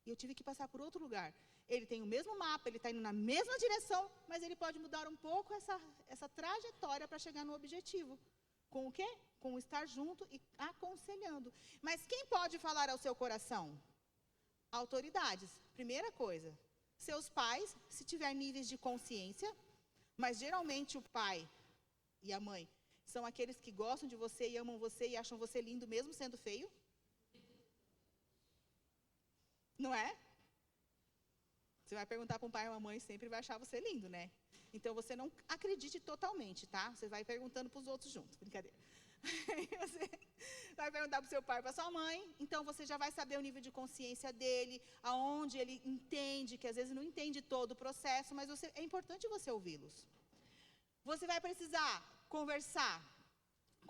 E eu tive que passar por outro lugar. Ele tem o mesmo mapa, ele está indo na mesma direção, mas ele pode mudar um pouco essa trajetória para chegar no objetivo. Com o quê? Com o estar junto e aconselhando. Mas quem pode falar ao seu coração? Autoridades. Primeira coisa, seus pais, se tiver níveis de consciência, mas geralmente o pai e a mãe são aqueles que gostam de você e amam você e acham você lindo mesmo sendo feio. Não é? Você vai perguntar para um pai ou uma mãe, sempre vai achar você lindo, né? Então, você não acredite totalmente, tá? Você vai perguntando para os outros juntos, brincadeira. Você vai perguntar para o seu pai, para a sua mãe, então você já vai saber o nível de consciência dele, aonde ele entende, que às vezes não entende todo o processo, mas é importante você ouvi-los. Você vai precisar conversar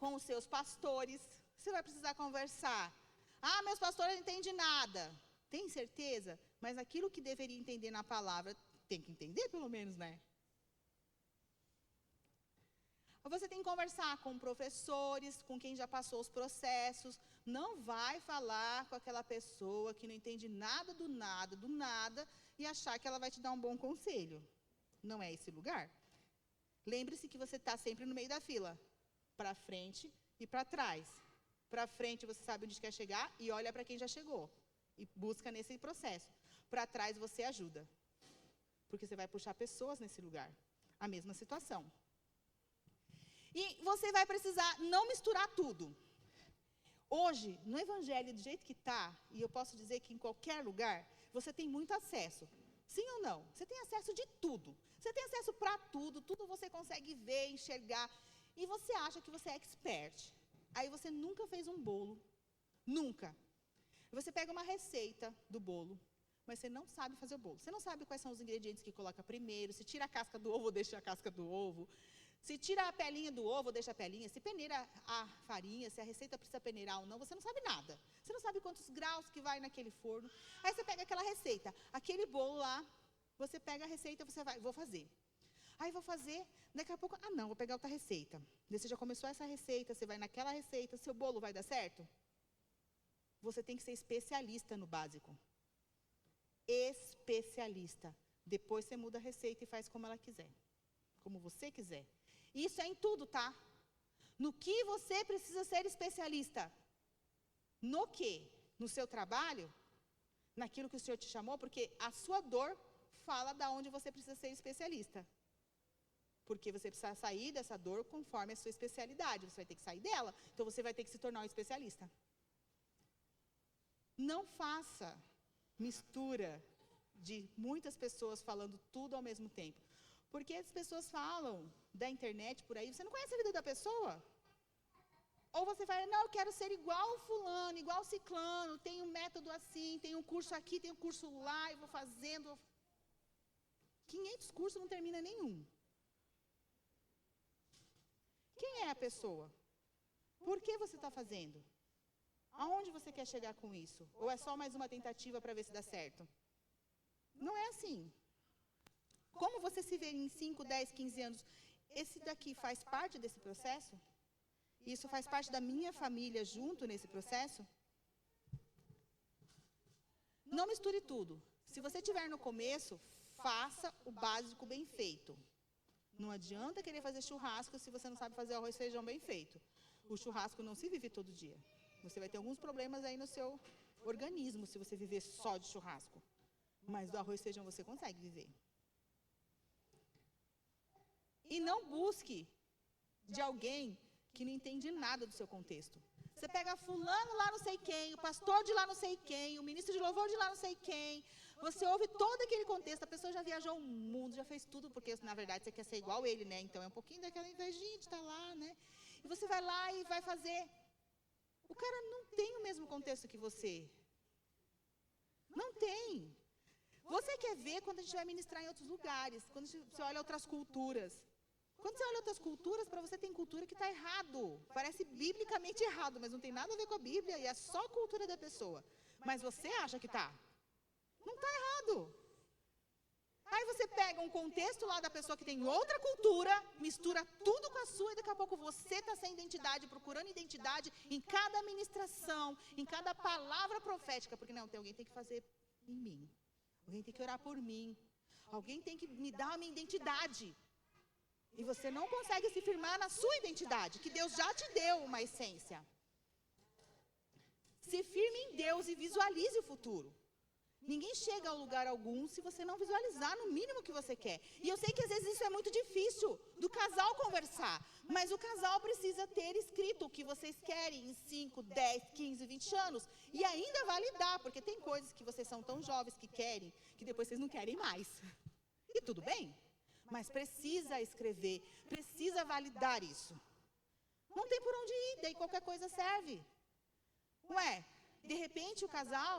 com os seus pastores, você vai precisar conversar. Ah, meus pastores não entendem nada. Tem certeza? Mas aquilo que deveria entender na palavra, tem que entender pelo menos, né? Você tem que conversar com professores, com quem já passou os processos. Não vai falar com aquela pessoa que não entende nada, do nada, e achar que ela vai te dar um bom conselho. Não é esse lugar. Lembre-se que você está sempre no meio da fila. Para frente e para trás. Para frente você sabe onde quer chegar e olha para quem já chegou. E busca nesse processo. Para trás você ajuda. Porque você vai puxar pessoas nesse lugar. A mesma situação. E você vai precisar não misturar tudo. Hoje, no Evangelho, do jeito que está, e eu posso dizer que em qualquer lugar, você tem muito acesso. Sim ou não? Você tem acesso de tudo. Você tem acesso para tudo, tudo você consegue ver, enxergar. E você acha que você é expert. Aí você nunca fez um bolo. Nunca. Você pega uma receita do bolo, mas você não sabe fazer o bolo. Você não sabe quais são os ingredientes que coloca primeiro, se tira a casca do ovo, deixa a casca do ovo. Se tira a pelinha do ovo, deixa a pelinha. Se peneira a farinha, se a receita precisa peneirar ou não, você não sabe nada. Você não sabe quantos graus que vai naquele forno. Aí você pega aquela receita, aquele bolo lá, você pega a receita e você vai, vou fazer. Aí vou fazer, daqui a pouco, não, vou pegar outra receita. Daí você já começou essa receita, você vai naquela receita, seu bolo vai dar certo? Você tem que ser especialista no básico. Especialista. Depois você muda a receita e faz como ela quiser. Como você quiser. Isso é em tudo, tá? No que você precisa ser especialista? No quê? No seu trabalho? Naquilo que o Senhor te chamou? Porque a sua dor fala da onde você precisa ser especialista. Porque você precisa sair dessa dor conforme a sua especialidade. Você vai ter que sair dela. Então você vai ter que se tornar um especialista. Não faça mistura de muitas pessoas falando tudo ao mesmo tempo. Porque as pessoas falam da internet por aí, você não conhece a vida da pessoa. Ou você vai, não, eu quero ser igual fulano, igual ciclano, tem um método assim, tem um curso aqui, tem um curso lá, e vou fazendo. 500 cursos não termina nenhum. Quem é a pessoa? Por que você está fazendo? Aonde você quer chegar com isso? Ou é só mais uma tentativa para ver se dá certo? Não é assim. Como você se vê em 5, 10, 15 anos? Esse daqui faz parte desse processo? Isso faz parte da minha família junto nesse processo? Não misture tudo. Se você estiver no começo, faça o básico bem feito. Não adianta querer fazer churrasco se você não sabe fazer arroz e feijão bem feito. O churrasco não se vive todo dia. Você vai ter alguns problemas aí no seu organismo se você viver só de churrasco. Mas do arroz e feijão você consegue viver. E não busque de alguém que não entende nada do seu contexto. Você pega fulano lá não sei quem, o pastor de lá não sei quem, o ministro de louvor de lá não sei quem. Você ouve todo aquele contexto, a pessoa já viajou o mundo, já fez tudo, porque na verdade você quer ser igual ele, né? Então é um pouquinho daquela invejinha de estar lá, né? E você vai lá e vai fazer. O cara não tem o mesmo contexto que você. Não tem. Você quer ver quando a gente vai ministrar em outros lugares, quando você olha outras culturas. Quando você olha outras culturas, para você tem cultura que está errado. Parece biblicamente errado, mas não tem nada a ver com a Bíblia e é só a cultura da pessoa. Mas você acha que está. Não está errado. Aí você pega um contexto lá da pessoa que tem outra cultura, mistura tudo com a sua e daqui a pouco você está sem identidade, procurando identidade em cada ministração, em cada palavra profética. Porque não, alguém tem que fazer em mim. Alguém tem que orar por mim. Alguém tem que me dar a minha identidade. E você não consegue se firmar na sua identidade, que Deus já te deu uma essência. Se firme em Deus e visualize o futuro. Ninguém chega a lugar algum se você não visualizar no mínimo que você quer. E eu sei que às vezes isso é muito difícil do casal conversar. Mas o casal precisa ter escrito o que vocês querem em 5, 10, 15, 20 anos. E ainda validar, porque tem coisas que vocês são tão jovens que querem, que depois vocês não querem mais. E tudo bem. Mas precisa escrever, precisa validar isso. Não tem por onde ir, daí qualquer coisa serve. Ué, de repente o casal,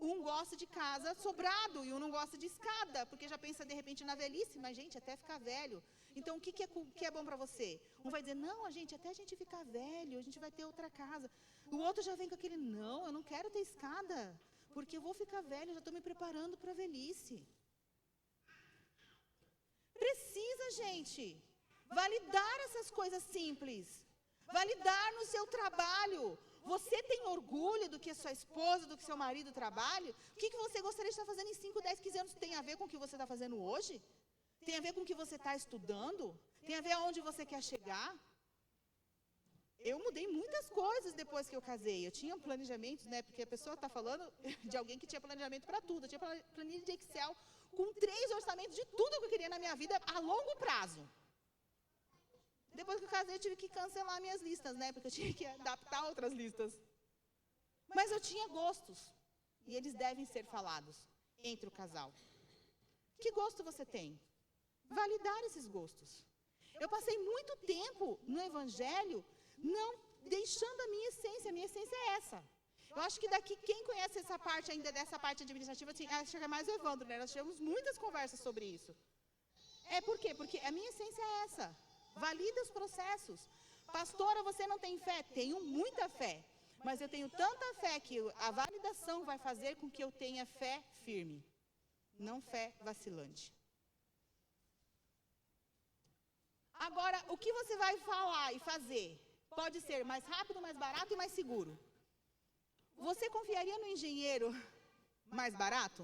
um gosta de casa sobrado e um não gosta de escada, porque já pensa de repente na velhice, mas gente, até ficar velho. Então o que é bom para você? Um vai dizer, não, até a gente ficar velho, a gente vai ter outra casa. O outro já vem com aquele, não, eu não quero ter escada, porque eu vou ficar velho, eu já estou me preparando para a velhice. Precisa, gente, validar essas coisas simples. Validar no seu trabalho. Você tem orgulho do que a sua esposa, do que seu marido trabalha? O que você gostaria de estar fazendo em 5, 10, 15 anos? Tem a ver com o que você está fazendo hoje? Tem a ver com o que você está estudando? Tem a ver aonde você quer chegar? Eu mudei muitas coisas depois que eu casei. Eu tinha planejamentos, né? Porque a pessoa está falando de alguém que tinha planejamento para tudo. Eu tinha planilha de Excel com 3 orçamentos de tudo que eu queria na minha vida a longo prazo. Depois que eu casei, eu tive que cancelar minhas listas, né? Porque eu tinha que adaptar outras listas. Mas eu tinha gostos. E eles devem ser falados entre o casal. Que gosto você tem? Validar esses gostos. Eu passei muito tempo no Evangelho não deixando a minha essência. A minha essência é essa. Eu acho que daqui, quem conhece essa parte ainda, dessa parte administrativa, acho que é mais o Evandro, né? Nós tivemos muitas conversas sobre isso. Por quê? Porque a minha essência é essa. Valida os processos. Pastora, você não tem fé? Tenho muita fé. Mas eu tenho tanta fé que a validação vai fazer com que eu tenha fé firme. Não fé vacilante. Agora, o que você vai falar e fazer pode ser mais rápido, mais barato e mais seguro. Você confiaria no engenheiro mais barato?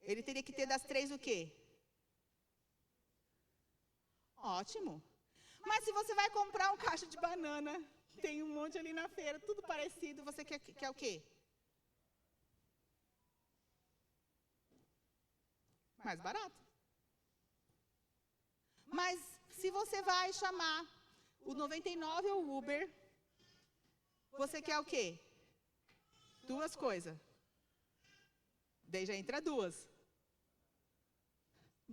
Ele teria que ter das 3 o quê? Ótimo. Mas se você vai comprar um caixa de banana, tem um monte ali na feira, tudo parecido, você quer o quê? Mais barato. Mas se você vai chamar o 99 ou o Uber, você quer o quê? 2 coisas. Daí já entra 2.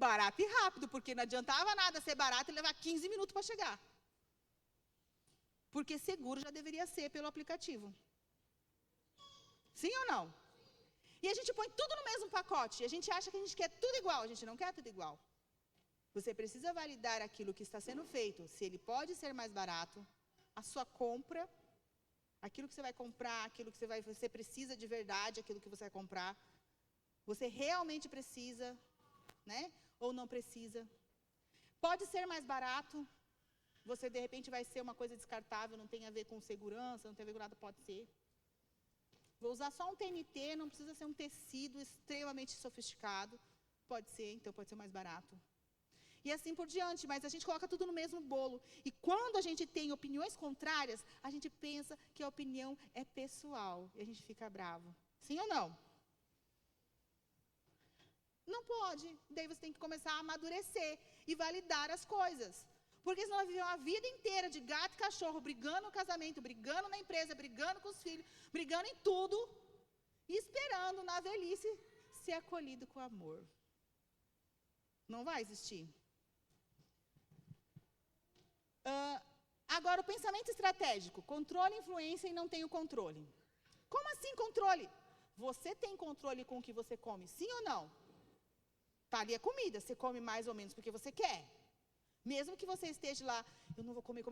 Barato e rápido, porque não adiantava nada ser barato e levar 15 minutos para chegar. Porque seguro já deveria ser pelo aplicativo. Sim ou não? E a gente põe tudo no mesmo pacote. A gente acha que a gente quer tudo igual. A gente não quer tudo igual. Você precisa validar aquilo que está sendo feito. Se ele pode ser mais barato, a sua compra, aquilo que você vai comprar, aquilo que você precisa de verdade, aquilo que você vai comprar, você realmente precisa né? Ou não precisa. Pode ser mais barato. Você, de repente, vai ser uma coisa descartável, não tem a ver com segurança, não tem a ver com nada, pode ser. Vou usar só um TNT, não precisa ser um tecido extremamente sofisticado. Pode ser, então pode ser mais barato. E assim por diante, mas a gente coloca tudo no mesmo bolo. E quando a gente tem opiniões contrárias, a gente pensa que a opinião é pessoal. E a gente fica bravo. Sim ou não? Não pode. Daí você tem que começar a amadurecer e validar as coisas. Porque senão vai viver uma vida inteira de gato e cachorro, brigando no casamento, brigando na empresa, brigando com os filhos, brigando em tudo, e esperando na velhice ser acolhido com amor. Não vai existir. Agora, o pensamento estratégico. Controle, influência e não tem o controle. Como assim controle? Você tem controle com o que você come, sim ou não? Tá ali a comida, você come mais ou menos porque você quer. Mesmo que você esteja lá, eu não vou comer.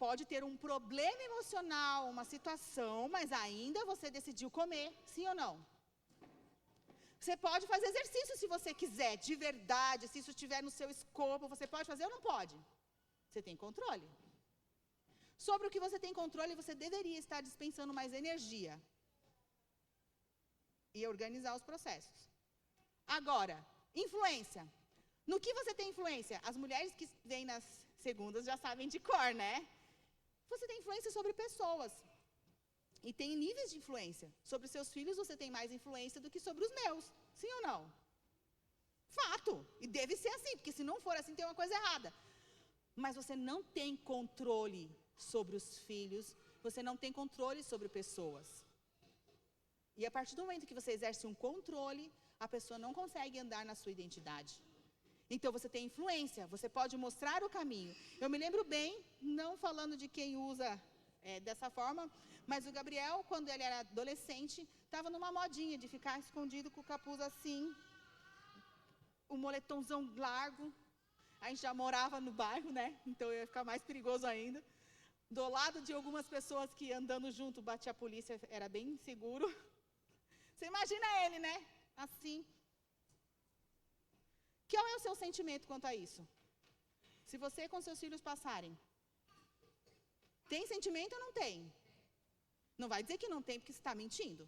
Pode ter um problema emocional, uma situação, mas ainda você decidiu comer, sim ou não? Você pode fazer exercício se você quiser, de verdade, se isso estiver no seu escopo, você pode fazer ou não pode? Você tem controle. Sobre o que você tem controle, você deveria estar dispensando mais energia e organizar os processos. Agora, influência. No que você tem influência? As mulheres que vêm nas segundas já sabem de cor, né? Você tem influência sobre pessoas. E tem níveis de influência. Sobre os seus filhos, você tem mais influência do que sobre os meus. Sim ou não? Fato. E deve ser assim, porque se não for assim, tem uma coisa errada. Mas você não tem controle sobre os filhos, você não tem controle sobre pessoas. E a partir do momento que você exerce um controle, a pessoa não consegue andar na sua identidade. Então você tem influência, você pode mostrar o caminho. Eu me lembro bem, não falando de quem usa dessa forma, mas o Gabriel, quando ele era adolescente, estava numa modinha de ficar escondido com o capuz assim, o moletomzão largo. A gente já morava no bairro, né? Então ia ficar mais perigoso ainda. Do lado de algumas pessoas que andando junto, batia a polícia, era bem seguro. Você imagina ele, né? Assim. Qual é o seu sentimento quanto a isso? Se você com seus filhos passarem, tem sentimento ou não tem? Não vai dizer que não tem porque você está mentindo.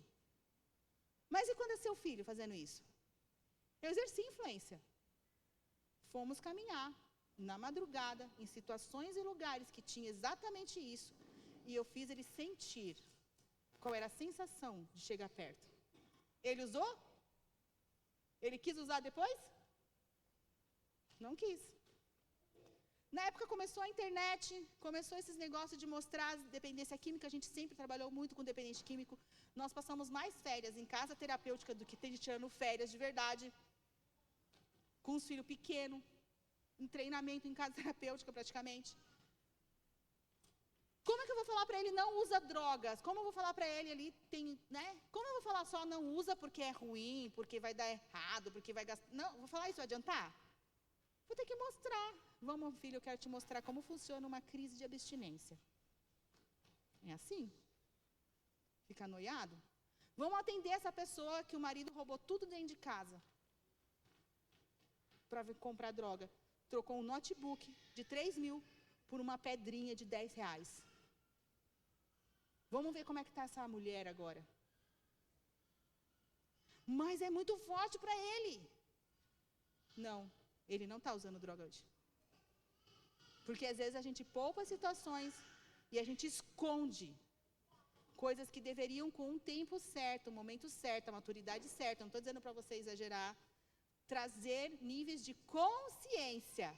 Mas e quando é seu filho fazendo isso? Eu exerci influência. Fomos caminhar na madrugada, em situações e lugares que tinha exatamente isso. E eu fiz ele sentir qual era a sensação de chegar perto. Ele usou? Ele quis usar depois? Não quis. Na época começou a internet, começou esses negócios de mostrar dependência química, a gente sempre trabalhou muito com dependente químico. Nós passamos mais férias em casa terapêutica do que tirando férias de verdade, com os filhos pequenos, em treinamento em casa terapêutica praticamente. Como é que eu vou falar para ele não usa drogas? Como eu vou falar para ele ali, né? Como eu vou falar só não usa porque é ruim, porque vai dar errado, porque vai gastar... Não, vou falar isso, vai adiantar? Vou ter que mostrar. Vamos, filho, eu quero te mostrar como funciona uma crise de abstinência. É assim? Fica noiado? Vamos atender essa pessoa que o marido roubou tudo dentro de casa para comprar droga. Trocou um notebook de 3.000 por uma pedrinha de R$10. Vamos ver como é que está essa mulher agora. Mas é muito forte para ele. Não, ele não está usando droga hoje. Porque às vezes a gente poupa situações e a gente esconde coisas que deveriam com um tempo certo, um momento certo, a maturidade certa. Não estou dizendo para você exagerar. Trazer níveis de consciência.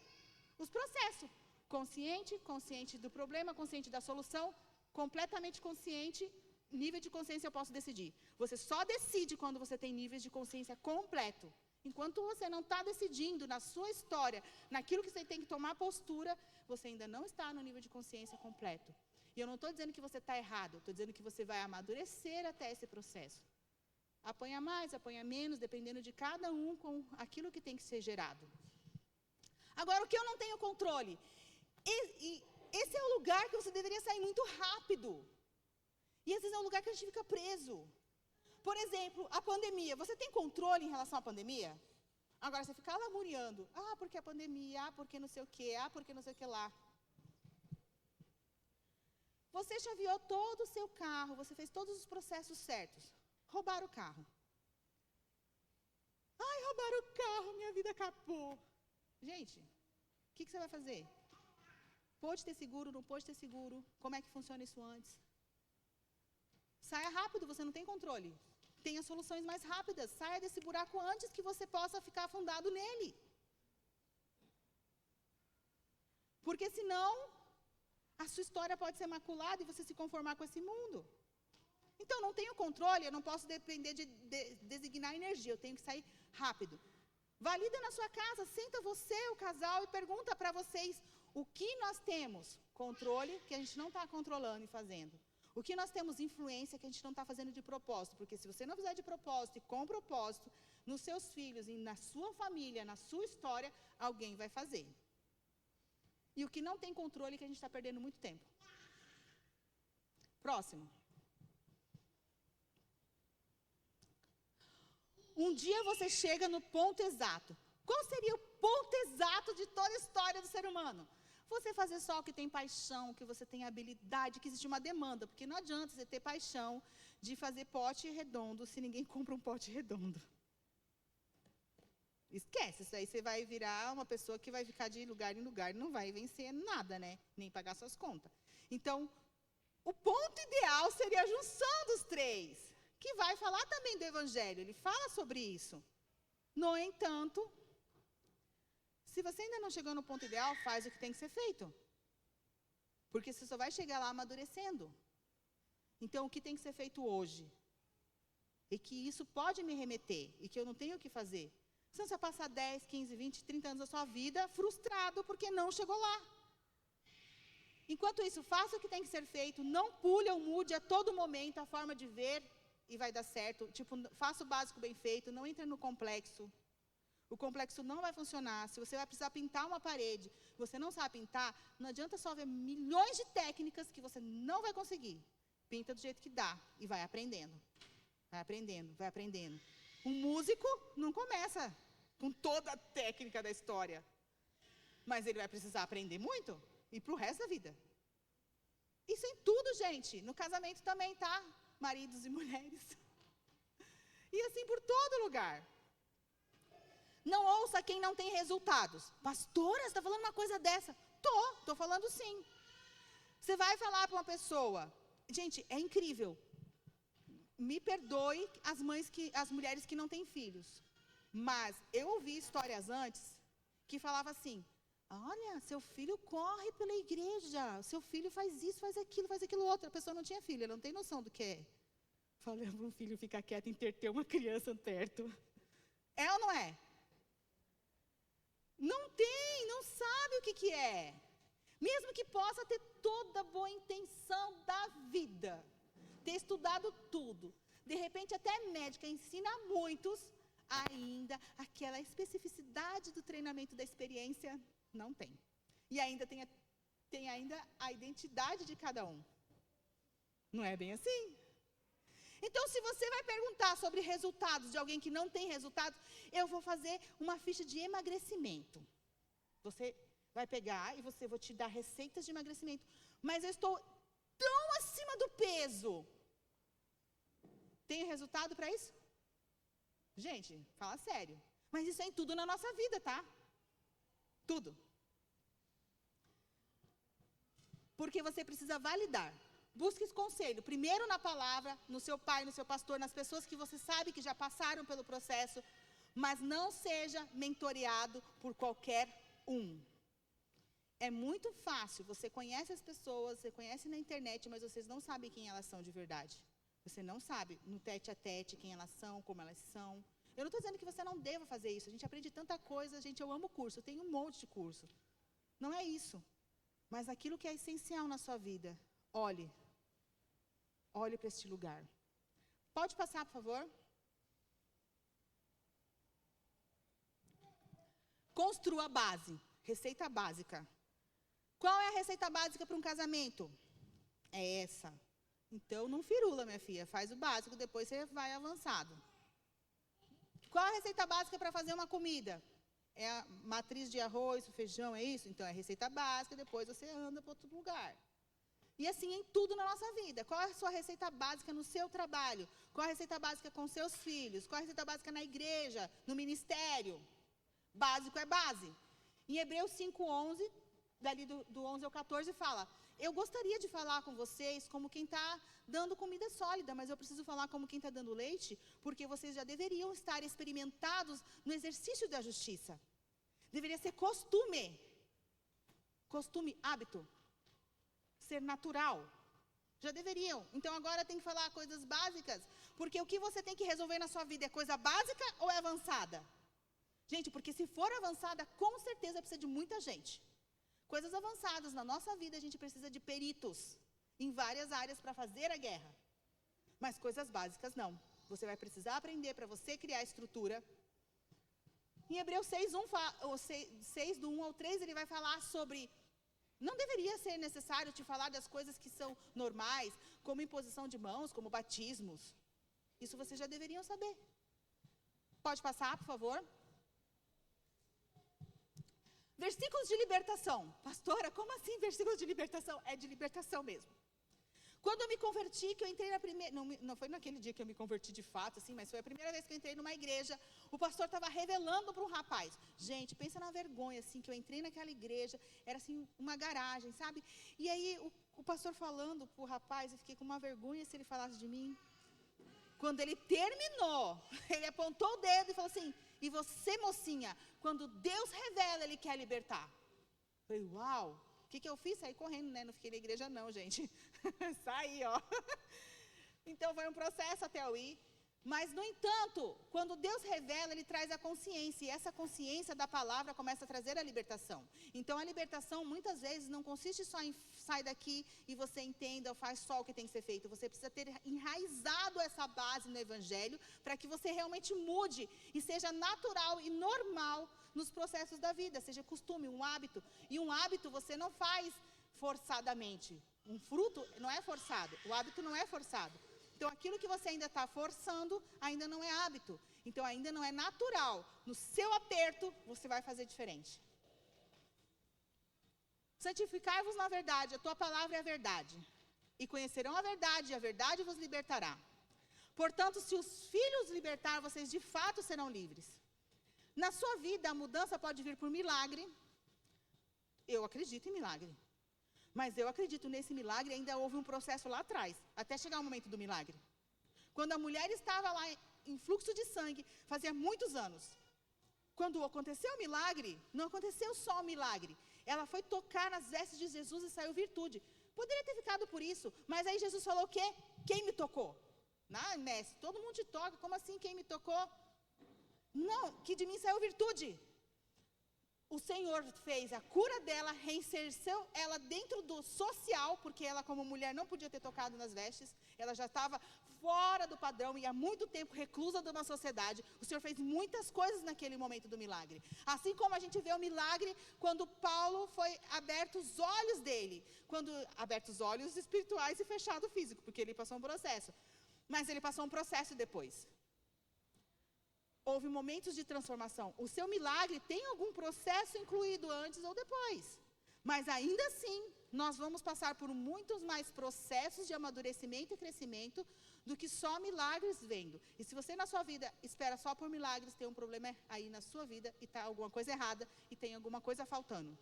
Os processos. Consciente do problema, consciente da solução, completamente consciente, nível de consciência eu posso decidir. Você só decide quando você tem níveis de consciência completo. Enquanto você não está decidindo na sua história, naquilo que você tem que tomar postura, você ainda não está no nível de consciência completo. E eu não estou dizendo que você está errado, estou dizendo que você vai amadurecer até esse processo. Apanha mais, apanha menos, dependendo de cada um com aquilo que tem que ser gerado. Agora, o que eu não tenho controle? Esse é o lugar que você deveria sair muito rápido. E às vezes é um lugar que a gente fica preso. Por exemplo, a pandemia. Você tem controle em relação à pandemia? Agora, você ficar lamuriando, porque a pandemia, porque não sei o quê, porque não sei o que lá. Você chaveou todo o seu carro, você fez todos os processos certos. Roubaram o carro. Roubaram o carro, minha vida acabou. Gente, o que você vai fazer? Pode ter seguro, não pode ter seguro? Como é que funciona isso antes? Saia rápido, você não tem controle. Tenha soluções mais rápidas. Saia desse buraco antes que você possa ficar afundado nele. Porque senão, a sua história pode ser maculada e você se conformar com esse mundo. Então, não tenho controle, eu não posso depender de designar energia, eu tenho que sair rápido. Valida na sua casa, senta você, o casal, e pergunta para vocês o que nós temos. Controle, que a gente não está controlando e fazendo. O que nós temos influência, que a gente não está fazendo de propósito. Porque se você não fizer de propósito e com propósito, nos seus filhos e na sua família, na sua história, alguém vai fazer. E o que não tem controle, que a gente está perdendo muito tempo. Próximo. Um dia você chega no ponto exato. Qual seria o ponto exato de toda a história do ser humano? Você fazer só o que tem paixão, que você tem habilidade, que existe uma demanda. Porque não adianta você ter paixão de fazer pote redondo se ninguém compra um pote redondo. Esquece, isso aí você vai virar uma pessoa que vai ficar de lugar em lugar e não vai vencer nada, né? Nem pagar suas contas. Então, o ponto ideal seria a junção dos três, que vai falar também do Evangelho, ele fala sobre isso. No entanto, se você ainda não chegou no ponto ideal, faz o que tem que ser feito. Porque você só vai chegar lá amadurecendo. Então, o que tem que ser feito hoje? E que isso pode me remeter, e que eu não tenho o que fazer. Senão você vai passar 10, 15, 20, 30 anos da sua vida frustrado porque não chegou lá. Enquanto isso, faça o que tem que ser feito, não pule ou mude a todo momento a forma de ver e vai dar certo. Tipo, faça o básico bem feito, não entre no complexo. O complexo não vai funcionar. Se você vai precisar pintar uma parede, você não sabe pintar, não adianta só ver milhões de técnicas que você não vai conseguir. Pinta do jeito que dá e vai aprendendo. Vai aprendendo, vai aprendendo. Um músico não começa com toda a técnica da história. Mas ele vai precisar aprender muito e para o resto da vida. Isso em tudo, gente. No casamento também, tá? Maridos e mulheres. E assim por todo lugar. Não ouça quem não tem resultados. Pastora, você está falando uma coisa dessa? Tô falando sim. Você vai falar para uma pessoa. Gente, é incrível. Me perdoe as mulheres que não têm filhos. Mas eu ouvi histórias antes que falava assim: olha, seu filho corre pela igreja, seu filho faz isso, faz aquilo outro. A pessoa não tinha filho, ela não tem noção do que é. Falando para um filho ficar quieto e ter uma criança perto. É ou não é? Não tem, não sabe o que é. Mesmo que possa ter toda a boa intenção da vida, ter estudado tudo, de repente até médica ensina a muitos, ainda aquela especificidade do treinamento da experiência não tem. E ainda tem ainda a identidade de cada um. Não é bem assim? Então, se você vai perguntar sobre resultados de alguém que não tem resultados, eu vou fazer uma ficha de emagrecimento. Você vai pegar e vou te dar receitas de emagrecimento. Mas eu estou tão acima do peso. Tem resultado para isso? Gente, fala sério. Mas isso é em tudo na nossa vida, tá? Tudo. Porque você precisa validar. Busque esse conselho, primeiro na palavra, no seu pai, no seu pastor, nas pessoas que você sabe que já passaram pelo processo, mas não seja mentoreado por qualquer um. É muito fácil, você conhece as pessoas, você conhece na internet, mas vocês não sabem quem elas são de verdade. Você não sabe no tete a tete quem elas são, como elas são. Eu não estou dizendo que você não deva fazer isso, a gente aprende tanta coisa, gente, eu amo curso, eu tenho um monte de curso. Não é isso, mas aquilo que é essencial na sua vida, olhe para este lugar. Pode passar, por favor? Construa a base, receita básica. Qual é a receita básica para um casamento? É essa. Então, não firula, minha filha, faz o básico, depois você vai avançado. Qual a receita básica para fazer uma comida? É a matriz de arroz, feijão, é isso? Então, é a receita básica, depois você anda para outro lugar. E assim em tudo na nossa vida. Qual é a sua receita básica no seu trabalho? Qual a receita básica com seus filhos? Qual a receita básica na igreja, no ministério? Básico é base. Em Hebreus 5:11, dali do 11 ao 14, fala: eu gostaria de falar com vocês como quem está dando comida sólida, mas eu preciso falar como quem está dando leite, porque vocês já deveriam estar experimentados no exercício da justiça. Deveria ser costume. Costume, hábito. Ser natural. Já deveriam. Então agora tem que falar coisas básicas, porque o que você tem que resolver na sua vida é coisa básica ou é avançada? Gente, porque se for avançada, com certeza precisa de muita gente. Coisas avançadas na nossa vida, a gente precisa de peritos em várias áreas para fazer a guerra. Mas coisas básicas não. Você vai precisar aprender para você criar estrutura. Em Hebreus 6, do 1 ao 3, ele vai falar sobre: não deveria ser necessário te falar das coisas que são normais, como imposição de mãos, como batismos. Isso vocês já deveriam saber. Pode passar, por favor? Versículos de libertação. Pastora, como assim versículos de libertação? É de libertação mesmo. Quando eu me converti, que eu entrei na primeira... Não foi naquele dia que eu me converti de fato, assim, mas foi a primeira vez que eu entrei numa igreja, o pastor estava revelando para um rapaz. Gente, pensa na vergonha, assim, que eu entrei naquela igreja, era assim, uma garagem, sabe? E aí, o pastor falando para o rapaz, eu fiquei com uma vergonha se ele falasse de mim. Quando ele terminou, ele apontou o dedo e falou assim: e você, mocinha, quando Deus revela, Ele quer libertar. Eu falei: uau, o que eu fiz? Saí correndo, né? Não fiquei na igreja não, gente. Saí, ó. Então foi um processo até eu ir. Mas, no entanto, quando Deus revela, Ele traz a consciência. E essa consciência da palavra começa a trazer a libertação. Então, a libertação, muitas vezes, não consiste só em sai daqui e você entenda ou faz só o que tem que ser feito. Você precisa ter enraizado essa base no Evangelho para que você realmente mude e seja natural e normal nos processos da vida. Seja costume, um hábito. E um hábito você não faz forçadamente. Um fruto não é forçado. O hábito não é forçado. Então, aquilo que você ainda está forçando, ainda não é hábito. Então, ainda não é natural. No seu aperto, você vai fazer diferente. Santificai-vos na verdade, a tua palavra é a verdade. E conhecerão a verdade, e a verdade vos libertará. Portanto, se os filhos libertar, vocês de fato serão livres. Na sua vida, a mudança pode vir por milagre. Eu acredito em milagre. Mas eu acredito nesse milagre, ainda houve um processo lá atrás, até chegar o momento do milagre. Quando a mulher estava lá em fluxo de sangue, fazia muitos anos. Quando aconteceu o milagre, não aconteceu só o milagre. Ela foi tocar nas vestes de Jesus e saiu virtude. Poderia ter ficado por isso, mas aí Jesus falou o quê? Quem me tocou? Não, mestre, todo mundo te toca, como assim quem me tocou? Não, que de mim saiu virtude. O Senhor fez a cura dela, reinserceu ela dentro do social, porque ela como mulher não podia ter tocado nas vestes, ela já estava fora do padrão e há muito tempo reclusa de uma sociedade. O Senhor fez muitas coisas naquele momento do milagre. Assim como a gente vê o milagre quando Paulo foi aberto os olhos dele, quando abertos os olhos espirituais e fechado o físico, porque ele passou um processo. Mas ele passou um processo depois. Houve momentos de transformação. O seu milagre tem algum processo incluído antes ou depois. Mas ainda assim, nós vamos passar por muitos mais processos de amadurecimento e crescimento do que só milagres vendo. E se você na sua vida espera só por milagres, tem um problema aí na sua vida e está alguma coisa errada e tem alguma coisa faltando.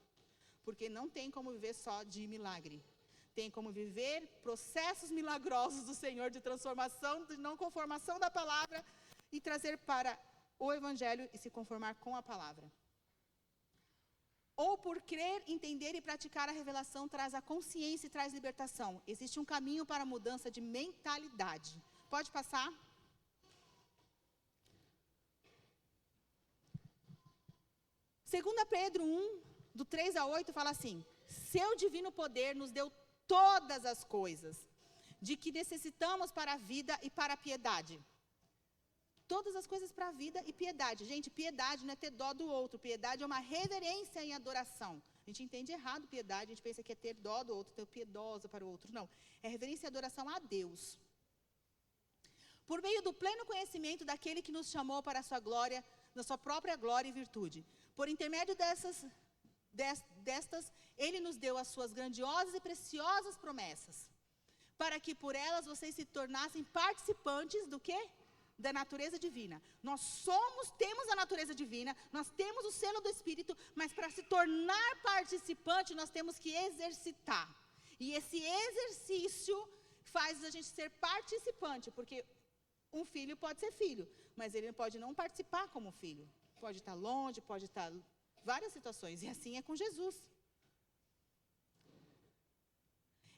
Porque não tem como viver só de milagre. Tem como viver processos milagrosos do Senhor de transformação, de não conformação da palavra e trazer para o Evangelho e se conformar com a palavra. Ou por crer, entender e praticar a revelação traz a consciência e traz libertação. Existe um caminho para a mudança de mentalidade. Pode passar? Segunda Pedro 1, do 3 a 8, fala assim: seu divino poder nos deu todas as coisas de que necessitamos para a vida e para a piedade. Todas as coisas para a vida e piedade. Gente, piedade não é ter dó do outro. Piedade é uma reverência em adoração. A gente entende errado piedade, a gente pensa que é ter dó do outro, ter piedosa para o outro. Não, é reverência e adoração a Deus. por meio do pleno conhecimento daquele que nos chamou para a sua glória, na sua própria glória e virtude. Por intermédio destas, ele nos deu as suas grandiosas e preciosas promessas, para que por elas vocês se tornassem participantes do quê? Da natureza divina. Nós temos a natureza divina, nós temos o selo do Espírito, mas para se tornar participante, nós temos que exercitar. E esse exercício faz a gente ser participante, porque um filho pode ser filho, mas ele pode não participar como filho. Pode estar longe, pode estar várias situações, e assim é com Jesus.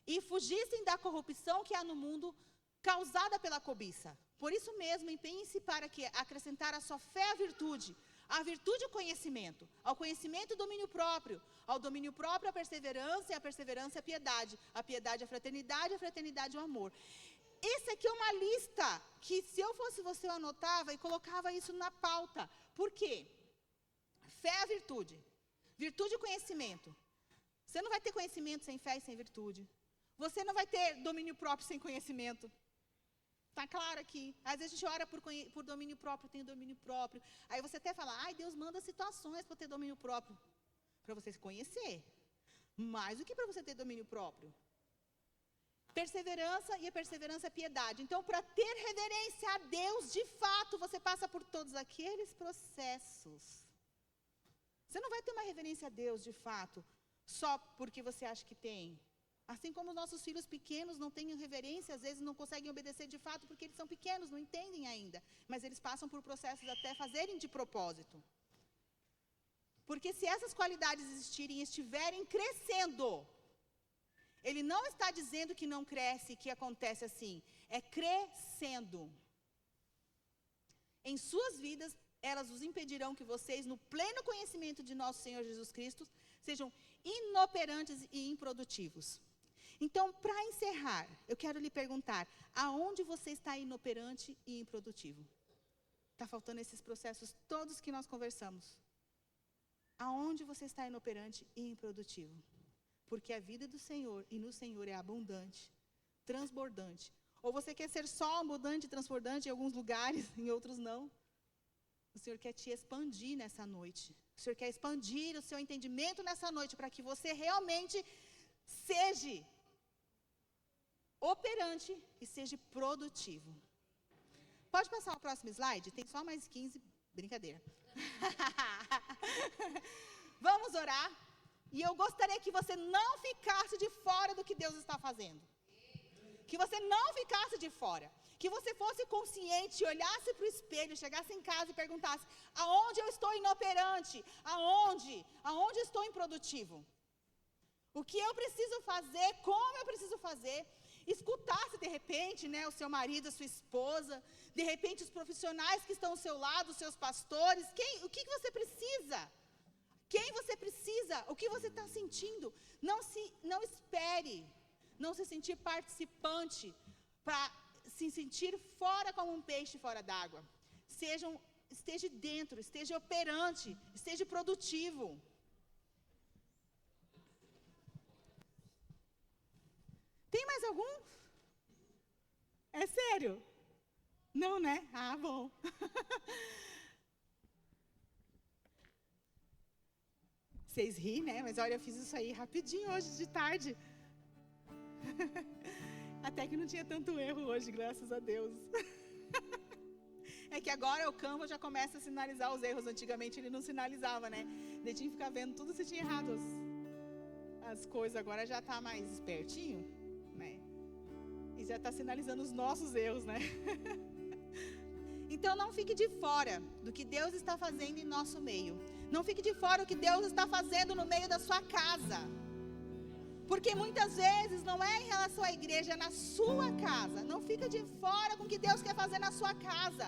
E fugissem da corrupção que há no mundo, causada pela cobiça. Por isso mesmo, empenhem-se para que acrescentar a sua fé à virtude o conhecimento, ao conhecimento o domínio próprio, ao domínio próprio a perseverança, e a perseverança a piedade a fraternidade o amor. Essa aqui é uma lista que, se eu fosse você, eu anotava e colocava isso na pauta. Por quê? Fé à virtude, virtude e conhecimento. Você não vai ter conhecimento sem fé e sem virtude. Você não vai ter domínio próprio sem conhecimento. Está claro aqui. Às vezes a gente ora por domínio próprio, tem domínio próprio. Aí você até fala, Deus manda situações para ter domínio próprio. Para você se conhecer. Mais do que para você ter domínio próprio. Perseverança, e a perseverança é piedade. Então, para ter reverência a Deus, de fato, você passa por todos aqueles processos. Você não vai ter uma reverência a Deus, de fato, só porque você acha que tem. Assim como os nossos filhos pequenos não têm reverência, às vezes não conseguem obedecer de fato, porque eles são pequenos, não entendem ainda. Mas eles passam por processos até fazerem de propósito. Porque se essas qualidades existirem e estiverem crescendo, ele não está dizendo que não cresce, que acontece assim. É crescendo. Em suas vidas, elas os impedirão que vocês, no pleno conhecimento de nosso Senhor Jesus Cristo, sejam inoperantes e improdutivos. Então, para encerrar, eu quero lhe perguntar, aonde você está inoperante e improdutivo? Está faltando esses processos todos que nós conversamos. Aonde você está inoperante e improdutivo? Porque a vida do Senhor e no Senhor é abundante, transbordante. Ou você quer ser só abundante e transbordante em alguns lugares, em outros não. O Senhor quer te expandir nessa noite. O Senhor quer expandir o seu entendimento nessa noite, para que você realmente seja operante e seja produtivo. Pode passar o próximo slide? Tem só mais 15, brincadeira. Vamos orar. E eu gostaria que você não ficasse de fora do que Deus está fazendo. Que você não ficasse de fora. Que você fosse consciente, olhasse para o espelho, chegasse em casa e perguntasse, aonde eu estou inoperante? Aonde estou improdutivo? O que eu preciso fazer? Como eu preciso fazer? Escutasse de repente, o seu marido, a sua esposa, de repente os profissionais que estão ao seu lado, os seus pastores, o que você precisa? Quem você precisa? O que você está sentindo? Não espere, não se sentir participante, para se sentir fora como um peixe fora d'água. Esteja dentro, esteja operante, esteja produtivo. Tem mais algum? É sério? Não, né? Bom. Vocês riem, né? Mas olha, eu fiz isso aí rapidinho hoje de tarde. Até que não tinha tanto erro hoje, graças a Deus. É que agora o Canva já começa a sinalizar os erros. Antigamente ele não sinalizava, né? Daí tinha que ficar vendo tudo se tinha errado as coisas. Agora já está mais espertinho, né? E já está sinalizando os nossos erros, né? Então não fique de fora do que Deus está fazendo em nosso meio. Não fique de fora do que Deus está fazendo no meio da sua casa. Porque muitas vezes não é em relação à igreja, é na sua casa. Não fica de fora com o que Deus quer fazer na sua casa.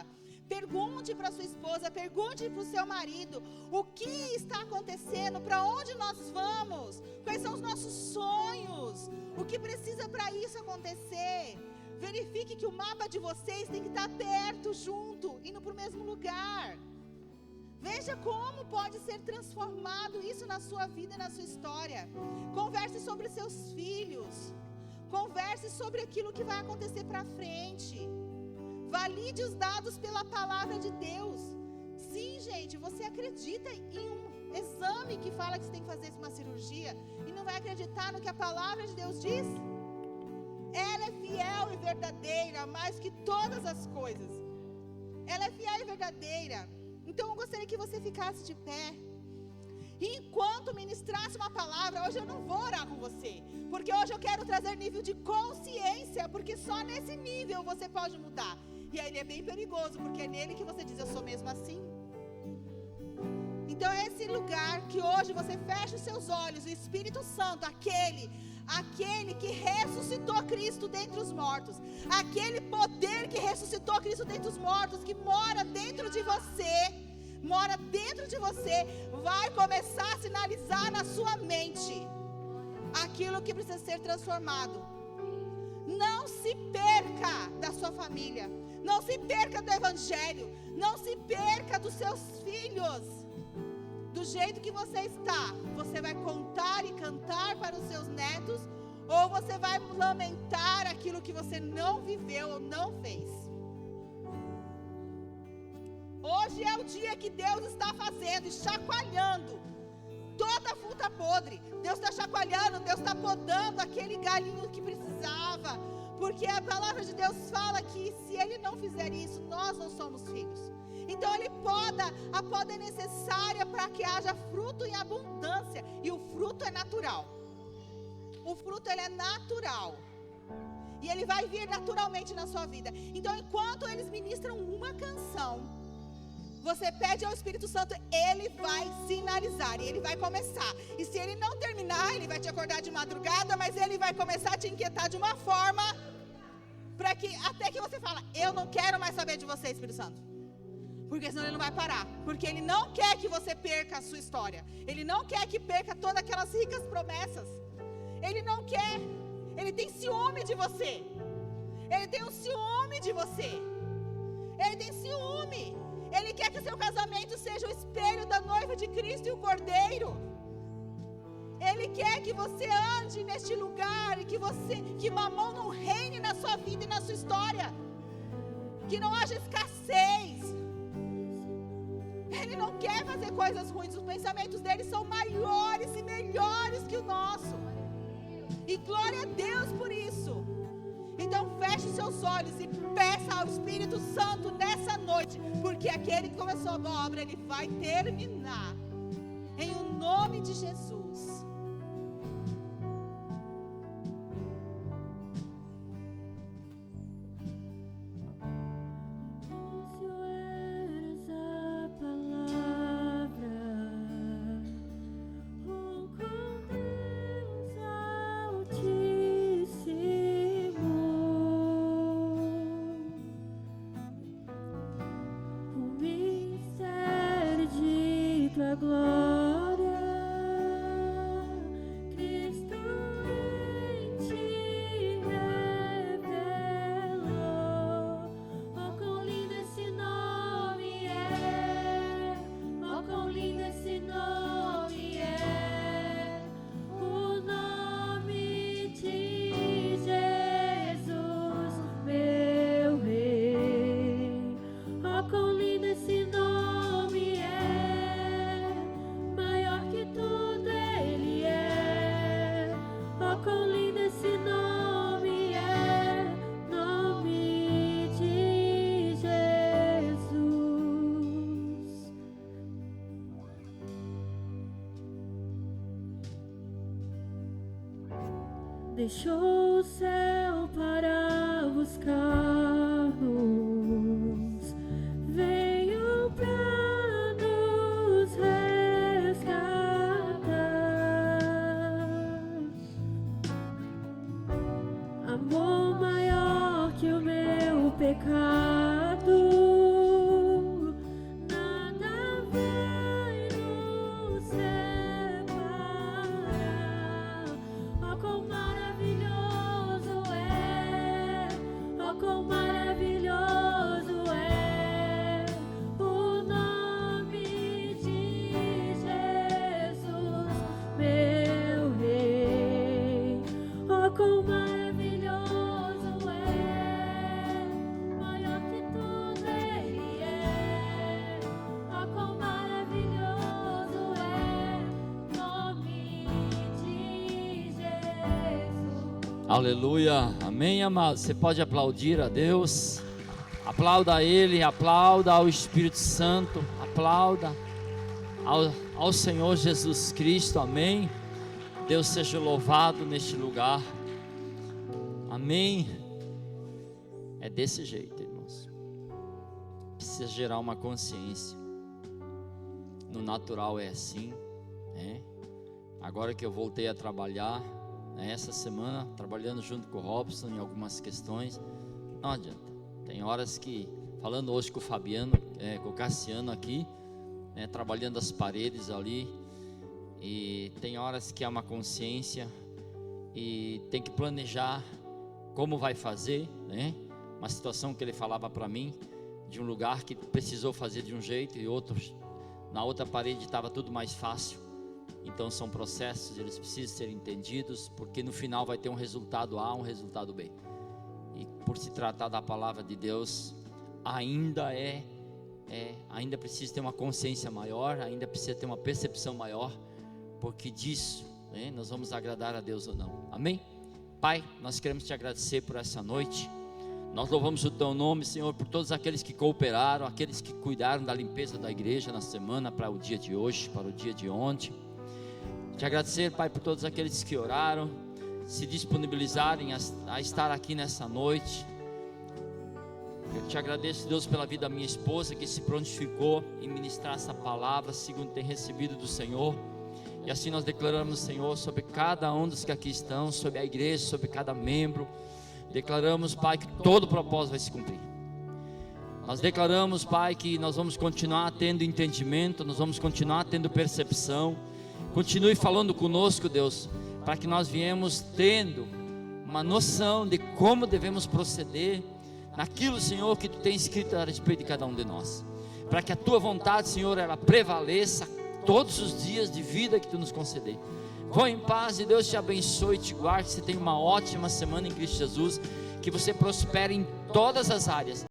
Pergunte para sua esposa, pergunte para o seu marido, o que está acontecendo, para onde nós vamos, quais são os nossos sonhos, o que precisa para isso acontecer. Verifique que o mapa de vocês tem que estar perto, junto, indo para o mesmo lugar. Veja como pode ser transformado isso na sua vida e na sua história. Converse sobre seus filhos. Converse sobre aquilo que vai acontecer para frente. Valide os dados pela palavra de Deus. Sim, gente, você acredita em um exame que fala que você tem que fazer uma cirurgia e não vai acreditar no que a palavra de Deus diz? Ela é fiel e verdadeira, mais que todas as coisas. Ela é fiel e verdadeira. Então eu gostaria que você ficasse de pé. E enquanto ministrasse uma palavra, hoje eu não vou orar com você, porque hoje eu quero trazer nível de consciência, porque só nesse nível você pode mudar. E aí ele é bem perigoso, porque é nele que você diz, eu sou mesmo assim. Então é esse lugar que hoje você fecha os seus olhos, o Espírito Santo, aquele que ressuscitou Cristo dentre os mortos, aquele poder que ressuscitou Cristo dentre os mortos, que mora dentro de você, vai começar a sinalizar na sua mente aquilo que precisa ser transformado. Não se perca da sua família, não se perca do Evangelho, não se perca dos seus filhos. Do jeito que você está, você vai contar e cantar para os seus netos, ou você vai lamentar aquilo que você não viveu ou não fez. Hoje é o dia que Deus está fazendo e chacoalhando toda a fruta podre. Deus está chacoalhando, Deus está podando aquele galinho que precisava, porque a palavra de Deus fala que se Ele não fizer isso, nós não somos filhos. Então Ele poda, a poda é necessária para que haja fruto em abundância, e o fruto é natural. O fruto ele é natural, e ele vai vir naturalmente na sua vida. Então enquanto eles ministram uma canção, você pede ao Espírito Santo, ele vai sinalizar, e ele vai começar. E se ele não terminar, ele vai te acordar de madrugada, mas ele vai começar a te inquietar de uma forma, para que até que você fala, eu não quero mais saber de você, Espírito Santo. Porque senão ele não vai parar. Porque ele não quer que você perca a sua história. Ele não quer que perca todas aquelas ricas promessas. Ele não quer. Ele tem ciúme de você. Ele tem um ciúme de você. Ele tem ciúme. Ele quer que o seu casamento seja o espelho da noiva de Cristo e o Cordeiro. Ele quer que você ande neste lugar e que Mamon não reine na sua vida e na sua história. Que não haja escassez. Ele não quer fazer coisas ruins. Os pensamentos dele são maiores e melhores que o nosso. E glória a Deus por isso. Então feche seus olhos e peça ao Espírito Santo nessa noite, porque aquele que começou a boa obra, ele vai terminar. Em o nome de Jesus. Deixou o céu para buscar-nos, veio para nos resgatar. Amor maior que o meu pecado. Quão maravilhoso é, oh, quão maravilhoso. Aleluia, amém, amado. Você pode aplaudir a Deus, aplauda a Ele, aplauda ao Espírito Santo, aplauda ao Senhor Jesus Cristo, amém. Deus seja louvado neste lugar, amém. É desse jeito, irmãos, precisa gerar uma consciência. No natural é assim, né? Agora que eu voltei a trabalhar, né, essa semana, trabalhando junto com o Robson em algumas questões, não adianta. Tem horas que, falando hoje com o Fabiano, com o Cassiano aqui, né, trabalhando as paredes ali, e tem horas que há uma consciência e tem que planejar como vai fazer, né? Uma situação que ele falava para mim, de um lugar que precisou fazer de um jeito e outros, na outra parede estava tudo mais fácil. Então são processos, eles precisam ser entendidos, porque no final vai ter um resultado A, um resultado B. E por se tratar da palavra de Deus, ainda ainda precisa ter uma consciência maior, ainda precisa ter uma percepção maior, porque disso, né, nós vamos agradar a Deus ou não. Amém? Pai, nós queremos te agradecer por essa noite. Nós louvamos o teu nome, Senhor, por todos aqueles que cooperaram, aqueles que cuidaram da limpeza da igreja na semana, para o dia de hoje, para o dia de ontem. Te agradecer, Pai, por todos aqueles que oraram, se disponibilizarem a estar aqui nessa noite. Eu te agradeço, Deus, pela vida da minha esposa, que se prontificou em ministrar essa palavra, segundo tem recebido do Senhor. E assim nós declaramos, Senhor, sobre cada um dos que aqui estão, sobre a igreja, sobre cada membro. Declaramos, Pai, que todo propósito vai se cumprir. Nós declaramos, Pai, que nós vamos continuar tendo entendimento, nós vamos continuar tendo percepção. Continue falando conosco, Deus, para que nós viemos tendo uma noção de como devemos proceder naquilo, Senhor, que Tu tens escrito a respeito de cada um de nós. Para que a Tua vontade, Senhor, ela prevaleça todos os dias de vida que Tu nos conceder. Vão em paz e Deus te abençoe e te guarde. Você tenha uma ótima semana em Cristo Jesus. Que você prospere em todas as áreas.